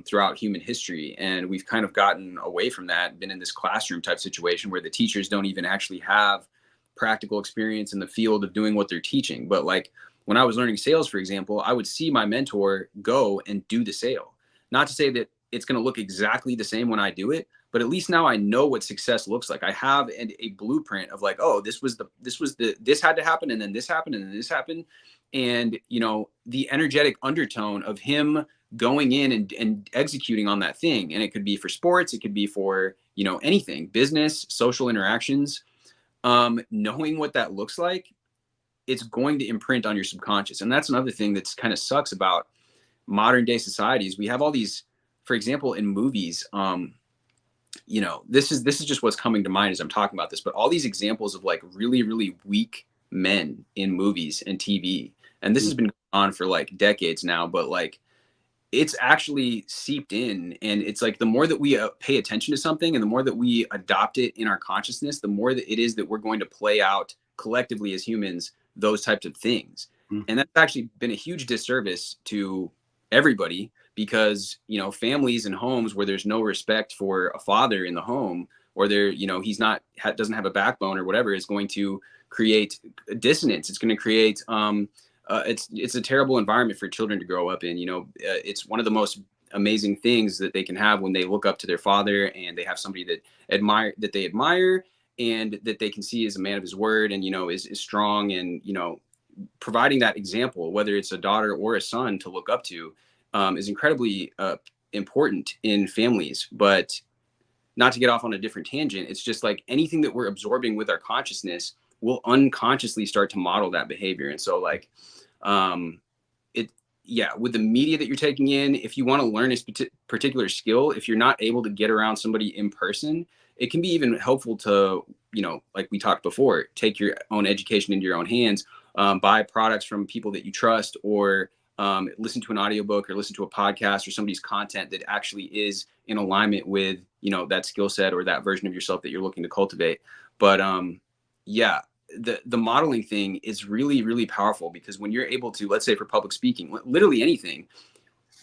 throughout human history. And we've kind of gotten away from that, been in this classroom type situation where the teachers don't even actually have practical experience in the field of doing what they're teaching. But like when I was learning sales, for example, I would see my mentor go and do the sale. Not to say that it's going to look exactly the same when I do it, but at least now I know what success looks like. I have a blueprint of like, oh, this had to happen, and then this happened, and then this happened. And, the energetic undertone of him going in and executing on that thing. And it could be for sports, it could be for, anything, business, social interactions. Knowing what that looks like, it's going to imprint on your subconscious. And that's another thing that's kind of sucks about modern day societies. We have all these, for example, in movies, this is just what's coming to mind as I'm talking about this, but all these examples of like really, really weak men in movies and TV. And this has been going on for like decades now, but like it's actually seeped in. And it's like the more that we pay attention to something and the more that we adopt it in our consciousnness, the more that it is that we're going to play out collectively as humans those types of things. And that's actually been a huge disservice to everybody, because families and homes where there's no respect for a father in the home, or there he's not doesn't have a backbone or whatever, is going to create dissonance. It's going to create it's a terrible environment for children to grow up in. It's one of the most amazing things that they can have when they look up to their father and they have somebody that they admire and that they can see as a man of his word and is strong, and providing that example, whether it's a daughter or a son to look up to, is incredibly important in families. But not to get off on a different tangent, it's just like anything that we're absorbing with our consciousness will unconsciously start to model that behavior. And so like, with the media that you're taking in, if you want to learn a particular skill, if you're not able to get around somebody in person, it can be even helpful to, like we talked before, take your own education into your own hands, buy products from people that you trust, or listen to an audiobook or listen to a podcast or somebody's content that actually is in alignment with, that skill set or that version of yourself that you're looking to cultivate. But the modeling thing is really, really powerful, because when you're able to, let's say for public speaking, literally anything,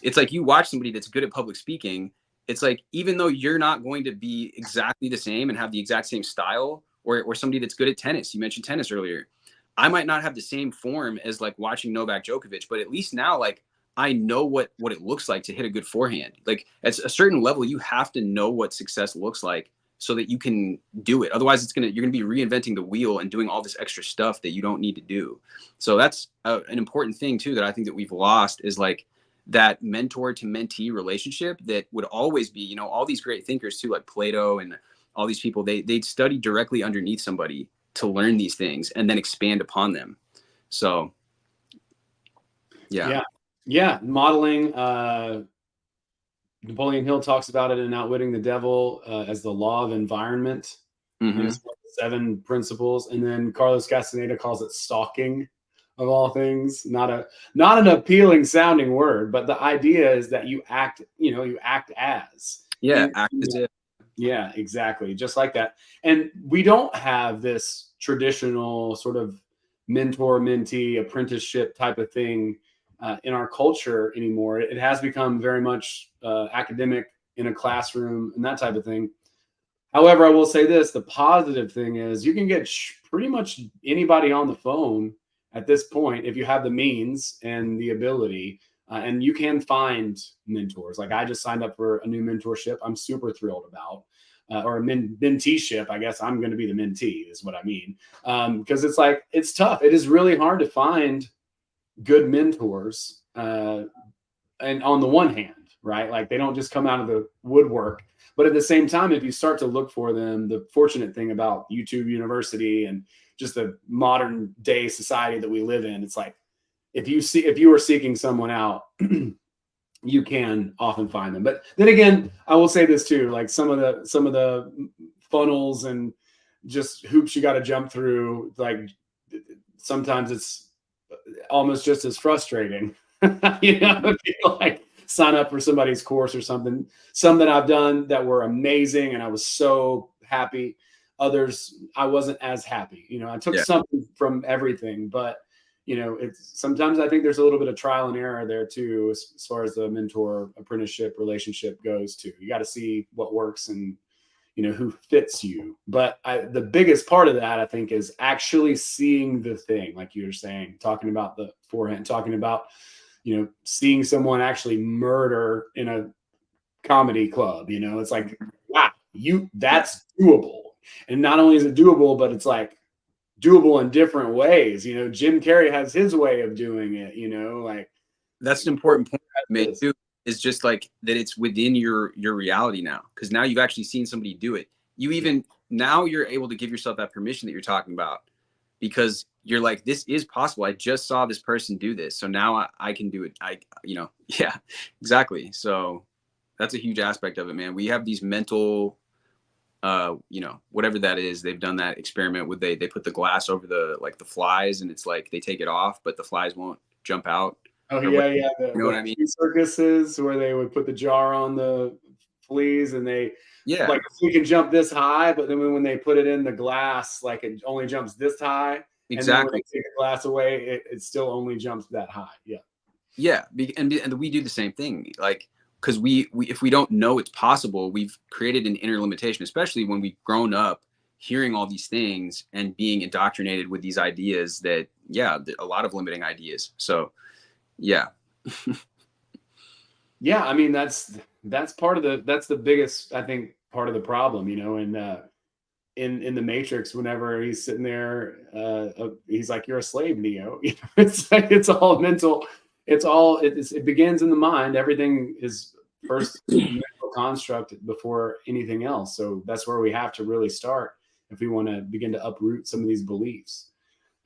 it's like you watch somebody that's good at public speaking. It's like, even though you're not going to be exactly the same and have the exact same style, or somebody that's good at tennis, you mentioned tennis earlier, I might not have the same form as like watching Novak Djokovic, but at least now, like, I know what it looks like to hit a good forehand. Like at a certain level, you have to know what success looks like so that you can do it. Otherwise, you're going to be reinventing the wheel and doing all this extra stuff that you don't need to do. So that's an important thing too, that I think that we've lost, is like that mentor to mentee relationship that would always be, all these great thinkers too, like Plato and all these people, they'd study directly underneath somebody to learn these things and then expand upon them. So yeah, modeling. Napoleon Hill talks about it in Outwitting the Devil as the law of environment. And it's one of the 7 principles. And then Carlos Castaneda calls it stalking, of all things. Not an appealing sounding word, but the idea is that you act as. Yeah, act as if. Yeah, exactly. Just like that. And we don't have this traditional sort of mentor mentee apprenticeship type of thing in our culture anymore. It has become very much academic in a classroom and that type of thing. However, I will say this, the positive thing is you can get pretty much anybody on the phone at this point if you have the means and the ability, and you can find mentors. Like I just signed up for a new mentorship I'm super thrilled about, or a menteeship. I guess I'm going to be the mentee is what I mean, because it's like, it's tough. It is really hard to find good mentors, and on the one hand, right, like they don't just come out of the woodwork. But at the same time, if you start to look for them, the fortunate thing about YouTube University and just the modern day society that we live in, it's like if you are seeking someone out, you can often find them. But then again, I will say this too, like some of the funnels and just hoops you got to jump through, like sometimes it's almost just as frustrating. You know, if you like sign up for somebody's course or something. Some that I've done that were amazing and I was so happy. Others I wasn't as happy. You know, I took something from everything, but you know, it's sometimes I think there's a little bit of trial and error there too, as far as the mentor apprenticeship relationship goes too. You got to see what works and, you know, who fits you. But the biggest part of that, I think, is actually seeing the thing, like you were saying, talking about the forehand, talking about, you know, seeing someone actually murder in a comedy club. You know, it's like, wow, that's doable. And not only is it doable, but it's like doable in different ways. You know, Jim Carrey has his way of doing it, you know, like that's an important point I made too, is just like that it's within your reality now, because now you've actually seen somebody do it. You even now you're able to give yourself that permission that you're talking about, because you're like, this is possible. I just saw this person do this, so now I can do it. Yeah, exactly. So that's a huge aspect of it, man. We have these mental, you know, whatever that is. They've done that experiment with they put the glass over the flies, and it's like they take it off, but the flies won't jump out. Oh yeah, yeah. You know what I mean? Circuses where they would put the jar on the fleas and they like, we can jump this high, but then when they put it in the glass, like it only jumps this high. Exactly. And then when they take the glass away, it still only jumps that high. Yeah. Yeah, and we do the same thing, like, because we if we don't know it's possible, we've created an inner limitation, especially when we've grown up hearing all these things and being indoctrinated with these ideas that, a lot of limiting ideas. So, yeah. Yeah, I mean, that's part of that's the biggest, I think, part of the problem, you know, and in the Matrix, whenever he's sitting there, he's like, "You're a slave, Neo." You know, it's like, it's all mental. It begins in the mind. Everything is first mental construct before anything else. So that's where we have to really start if we want to begin to uproot some of these beliefs.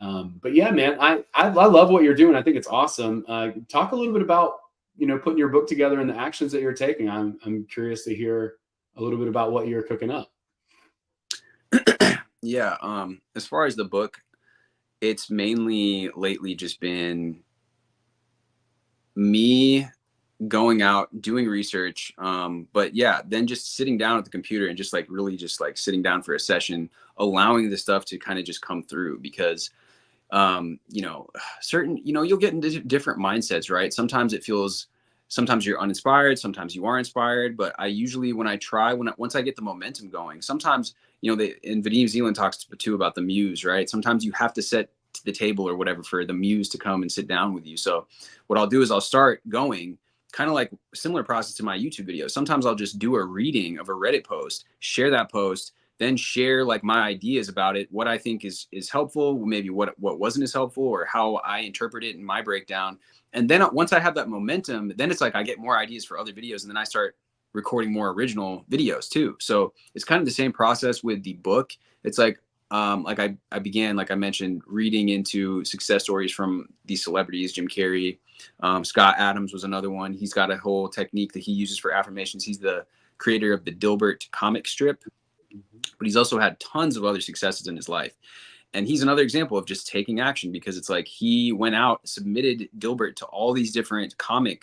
But yeah, man, I love what you're doing. I think it's awesome. Talk a little bit about, you know, putting your book together and the actions that you're taking. I'm curious to hear a little bit about what you're cooking up. Yeah. As far as the book, it's mainly lately just been me going out, doing research. But yeah, then just sitting down at the computer and just like really just like sitting down for a session, allowing the stuff to kind of just come through, because you know, you'll get into different mindsets, right? Sometimes you're uninspired, sometimes you are inspired, but I usually, once I get the momentum going, sometimes, you know, and Vadim Zeland talks too about the muse, right? Sometimes you have to set to the table or whatever for the muse to come and sit down with you. So what I'll do is I'll start going, kind of like similar process to my YouTube videos. Sometimes I'll just do a reading of a Reddit post, share that post, then share like my ideas about it, what I think is helpful, maybe what wasn't as helpful, or how I interpret it in my breakdown. And then once I have that momentum, then it's like I get more ideas for other videos, and then I start recording more original videos too. So it's kind of the same process with the book. It's like I began, like I mentioned, reading into success stories from these celebrities, Jim Carrey, Scott Adams was another one. He's got a whole technique that he uses for affirmations. He's the creator of the Dilbert comic strip, but he's also had tons of other successes in his life. And he's another example of just taking action, because it's like he went out, submitted Dilbert to all these different comic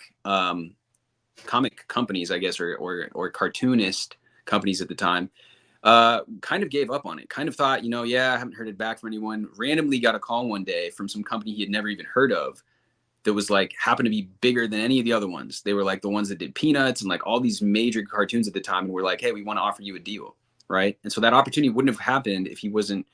companies, I guess, or cartoonist companies at the time, Kind of gave up on it. Kind of thought, yeah, I haven't heard it back from anyone. Randomly got a call one day from some company he had never even heard of that was like happened to be bigger than any of the other ones. They were like the ones that did Peanuts and like all these major cartoons at the time, and were like, hey, we want to offer you a deal, right? And so that opportunity wouldn't have happened if he wasn't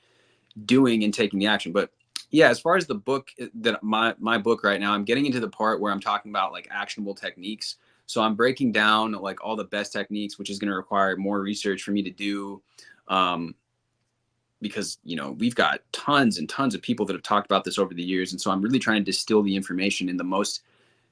doing and taking the action. But yeah, as far as the book, that my book right now, I'm getting into the part where I'm talking about like actionable techniques. So I'm breaking down like all the best techniques, which is going to require more research for me to do. Because we've got tons and tons of people that have talked about this over the years, and so I'm really trying to distill the information in the most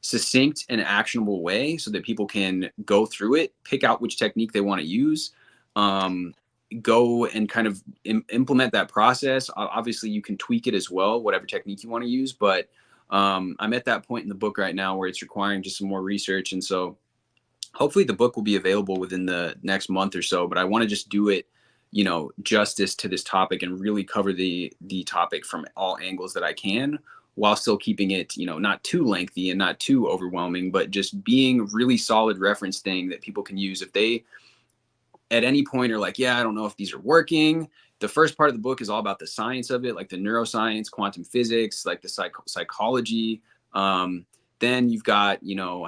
succinct and actionable way so that people can go through it, pick out which technique they want to use, go and kind of implement that process. Obviously you can tweak it as well, whatever technique you want to use, but I'm at that point in the book right now where it's requiring just some more research, and so hopefully the book will be available within the next month or so. But I want to just do it justice to this topic and really cover the topic from all angles that I can, while still keeping it, not too lengthy and not too overwhelming, but just being really solid reference thing that people can use if they at any point are like, yeah, I don't know if these are working. The first part of the book is all about the science of it, like the neuroscience, quantum physics, like the psychology. Then you've got,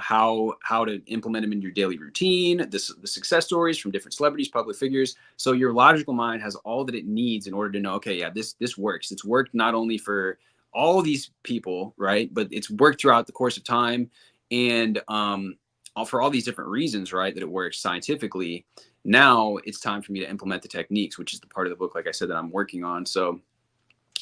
how to implement them in your daily routine, the success stories from different celebrities, public figures. So your logical mind has all that it needs in order to know, okay, yeah, this works. It's worked not only for all these people, right, but it's worked throughout the course of time, and for all these different reasons, right, that it works scientifically. Now it's time for me to implement the techniques, which is the part of the book, like I said, that I'm working on. So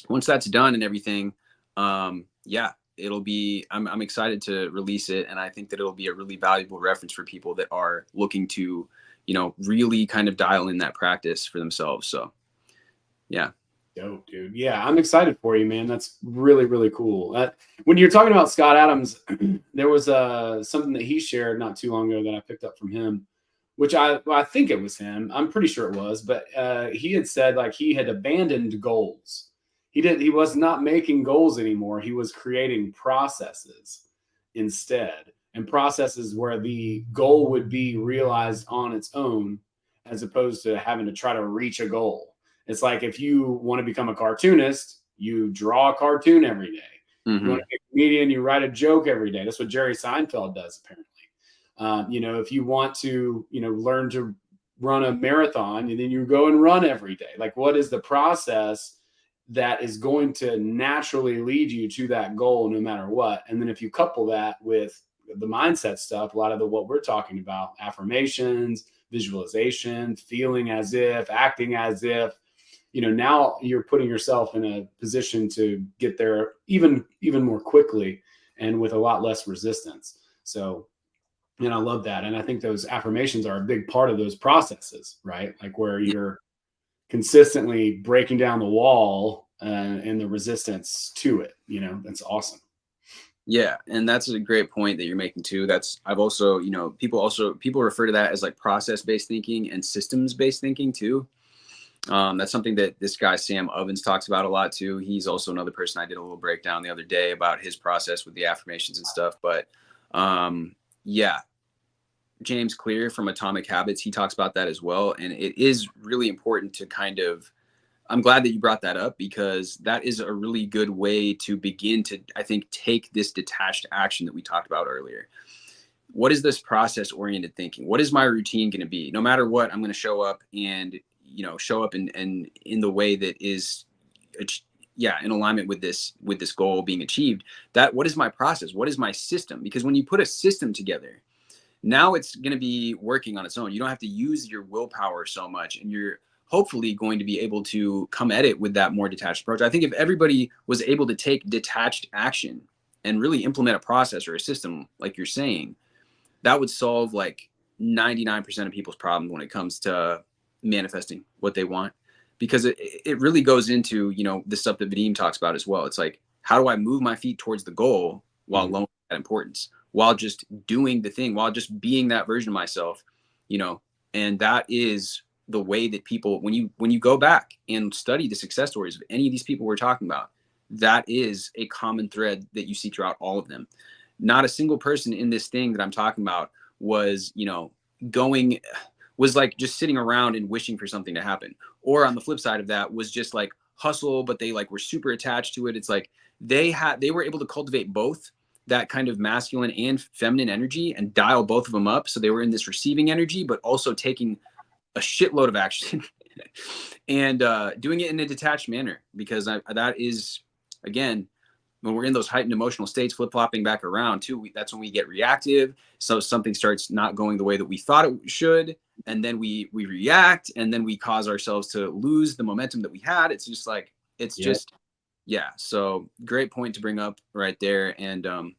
once that's done and everything, yeah, it'll be, I'm excited to release it. And I think that it'll be a really valuable reference for people that are looking to, really kind of dial in that practice for themselves. So yeah. Dope, dude. Yeah, I'm excited for you, man. That's really, really cool. When you're talking about Scott Adams, there was something that he shared not too long ago that I picked up from him, which I think it was him. I'm pretty sure it was, but he had said like he had abandoned goals. He was not making goals anymore. He was creating processes instead, and processes where the goal would be realized on its own, as opposed to having to try to reach a goal. It's like if you want to become a cartoonist, you draw a cartoon every day. Mm-hmm. You want to be a comedian, you write a joke every day. That's what Jerry Seinfeld does, apparently. If you want to, learn to run a marathon, and then you go and run every day. Like, what is the process that is going to naturally lead you to that goal, no matter what? And then if you couple that with the mindset stuff, a lot of what we're talking about, affirmations, visualization, feeling as if, acting as if, now you're putting yourself in a position to get there even more quickly and with a lot less resistance. So, and I love that. And I think those affirmations are a big part of those processes, right? Like where you're consistently breaking down the wall and the resistance to it. That's awesome. Yeah. And that's a great point that you're making too. I've also, people refer to that as like process-based thinking and systems-based thinking too. That's something that this guy, Sam Ovens, talks about a lot too. He's also another person I did a little breakdown the other day about his process with the affirmations and stuff. But yeah, James Clear from Atomic Habits, he talks about that as well. And it is really important to I'm glad that you brought that up, because that is a really good way to begin to, I think, take this detached action that we talked about earlier. What is this process-oriented thinking? What is my routine going to be? No matter what, I'm going to show up and, show up and in the way that is, in alignment with this goal being achieved. What is my process? What is my system? Because when you put a system together, now it's going to be working on its own. You don't have to use your willpower so much, and you're hopefully going to be able to come at it with that more detached approach. I think if everybody was able to take detached action and really implement a process or a system, like you're saying, that would solve like 99% of people's problems when it comes to manifesting what they want. Because it really goes into, the stuff that Vadim talks about as well. It's like, how do I move my feet towards the goal while lowering that importance, while just doing the thing, while just being that version of myself, and that is the way that people, when you go back and study the success stories of any of these people we're talking about, that is a common thread that you see throughout all of them. Not a single person in this thing that I'm talking about was, going, was like just sitting around and wishing for something to happen. Or on the flip side of that was just like hustle, but they like were super attached to it. It's like they were able to cultivate both that kind of masculine and feminine energy and dial both of them up. So they were in this receiving energy, but also taking a shitload of action and doing it in a detached manner, because that is, again, when we're in those heightened emotional states, flip-flopping back around too, that's when we get reactive. So something starts not going the way that we thought it should, and then we react, and then we cause ourselves to lose the momentum that we had. It's just like, it's just, yeah. So great point to bring up right there. And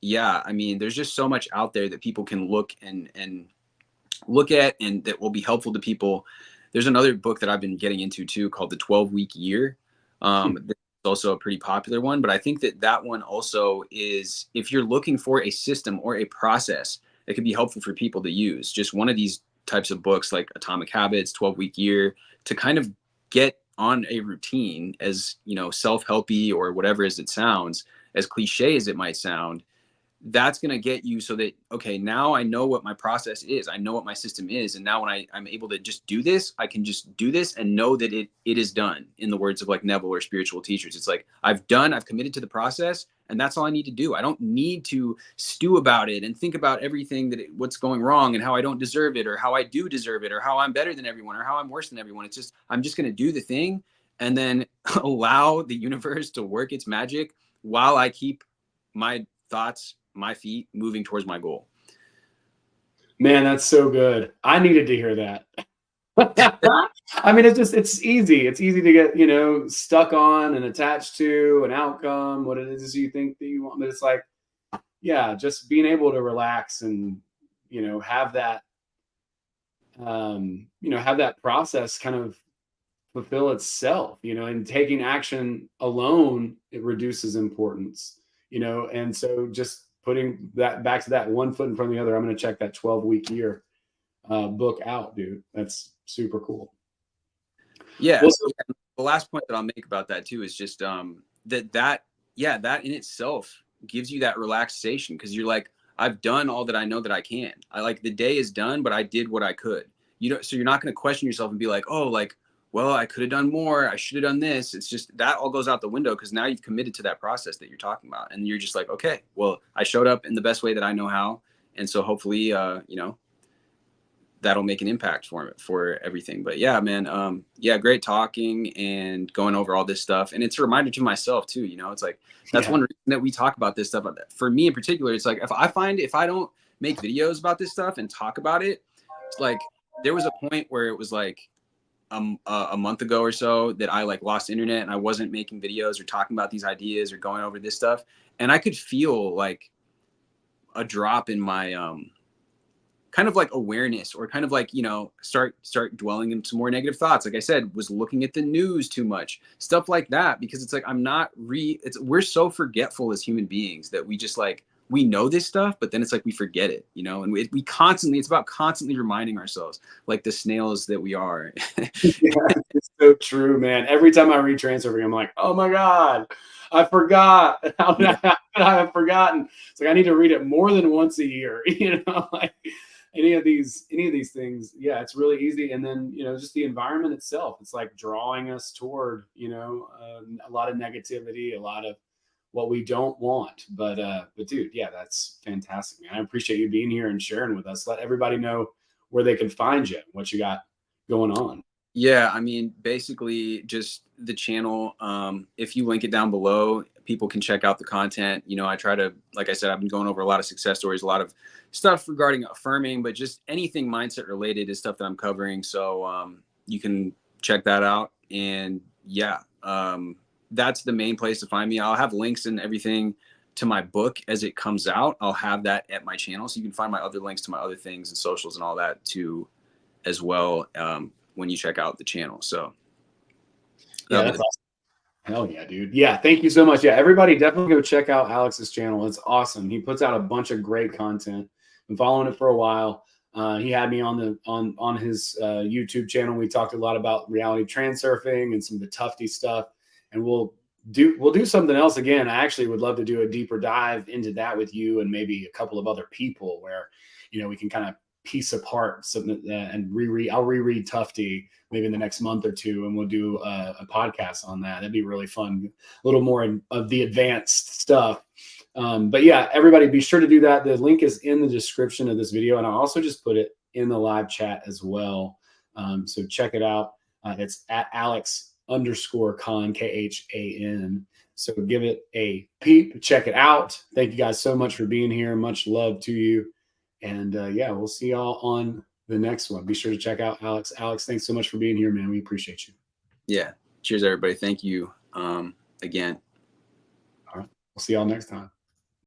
yeah, I mean, there's just so much out there that people can look and look at, and that will be helpful to people. There's another book that I've been getting into too, called The 12-Week Year. It's also a pretty popular one, but I think that one also is, if you're looking for a system or a process that could be helpful for people to use, just one of these types of books like Atomic Habits, 12-Week Year, to kind of get on a routine, as, you know, self-helpy or whatever as it sounds, as cliche as it might sound. That's going to get you so that, okay, now I know what my process is. I know what my system is. And now when I'm able to just do this, I can just do this and know that it is done, in the words of like Neville or spiritual teachers. It's like, I've committed to the process, and that's all I need to do. I don't need to stew about it and think about everything what's going wrong and how I don't deserve it, or how I do deserve it, or how I'm better than everyone, or how I'm worse than everyone. It's just, I'm just going to do the thing, and then allow the universe to work its magic while I keep my thoughts, my feet moving towards my goal. Man, that's so good. I needed to hear that. I mean, it's easy. It's easy to get, you know, stuck on and attached to an outcome, what it is you think that you want. But it's like, yeah, just being able to relax and, you know, have that, have that process kind of fulfill itself, you know, and taking action alone, it reduces importance, you know. And so just putting that back to that, one foot in front of the other. I'm going to check that 12-Week Year book out, dude. That's super cool. Yeah. Well, the last point that I'll make about that too is just that in itself gives you that relaxation, because you're like, I've done all that I know that I can. The day is done, but I did what I could. So you're not going to question yourself and be like, oh, like, well, I could have done more. I should have done this. It's just that all goes out the window, because now you've committed to that process that you're talking about. And you're just like, okay, well, I showed up in the best way that I know how. And so hopefully, that'll make an impact for everything. But yeah, man, great talking and going over all this stuff. And it's a reminder to myself too, you know, it's like, that's one reason that we talk about this stuff. For me in particular, it's like, if I don't make videos about this stuff and talk about it, it's like, there was a point where it was like, a month ago or so, that I like lost internet and I wasn't making videos or talking about these ideas or going over this stuff. And I could feel like a drop in my, kind of like awareness, or kind of like, you know, start dwelling in some more negative thoughts. Like I said, was looking at the news too much, stuff like that, because it's like, we're so forgetful as human beings that we just like, we know this stuff, but then it's like we forget it, you know. And it's about constantly reminding ourselves, like the snails that we are. Yeah, it's so true, man. Every time I read Transferring, I'm like, oh my God, I forgot. How did I have forgotten? It's like, I need to read it more than once a year, you know, like any of these things. Yeah, it's really easy. And then, you know, just the environment itself, it's like drawing us toward, you know, a lot of negativity, a lot of what we don't want. But dude, yeah, that's fantastic, man. I appreciate you being here and sharing with us. Let everybody know where they can find you, what you got going on. Yeah, I mean, basically just the channel. If you link it down below, people can check out the content. You know, I try to, like I said, I've been going over a lot of success stories, a lot of stuff regarding affirming, but just anything mindset related is stuff that I'm covering. So you can check that out. And yeah, that's the main place to find me. I'll have links and everything to my book as it comes out. I'll have that at my channel. So you can find my other links to my other things and socials and all that too, as well, when you check out the channel. So yeah, that's awesome. Hell yeah, dude. Yeah, thank you so much. Yeah, everybody definitely go check out Alex's channel. It's awesome. He puts out a bunch of great content. Been following it for a while. He had me on his YouTube channel. We talked a lot about reality transurfing and some of the tufty stuff. And we'll do something else again. I actually would love to do a deeper dive into that with you and maybe a couple of other people, where, you know, we can kind of piece apart something and I'll reread Tufte maybe in the next month or two, and we'll do a podcast on that. That'd be really fun. A little more of the advanced stuff. But yeah, everybody be sure to do that. The link is in the description of this video, and I'll also just put it in the live chat as well. So check it out. It's at Alex_Khan, KHAN. So give it a peep, check it out. Thank you guys so much for being here. Much love to you. And yeah, we'll see y'all on the next one. Be sure to check out Alex. Alex, thanks so much for being here, man. We appreciate you. Yeah. Cheers, everybody. Thank you again. All right. We'll see y'all next time.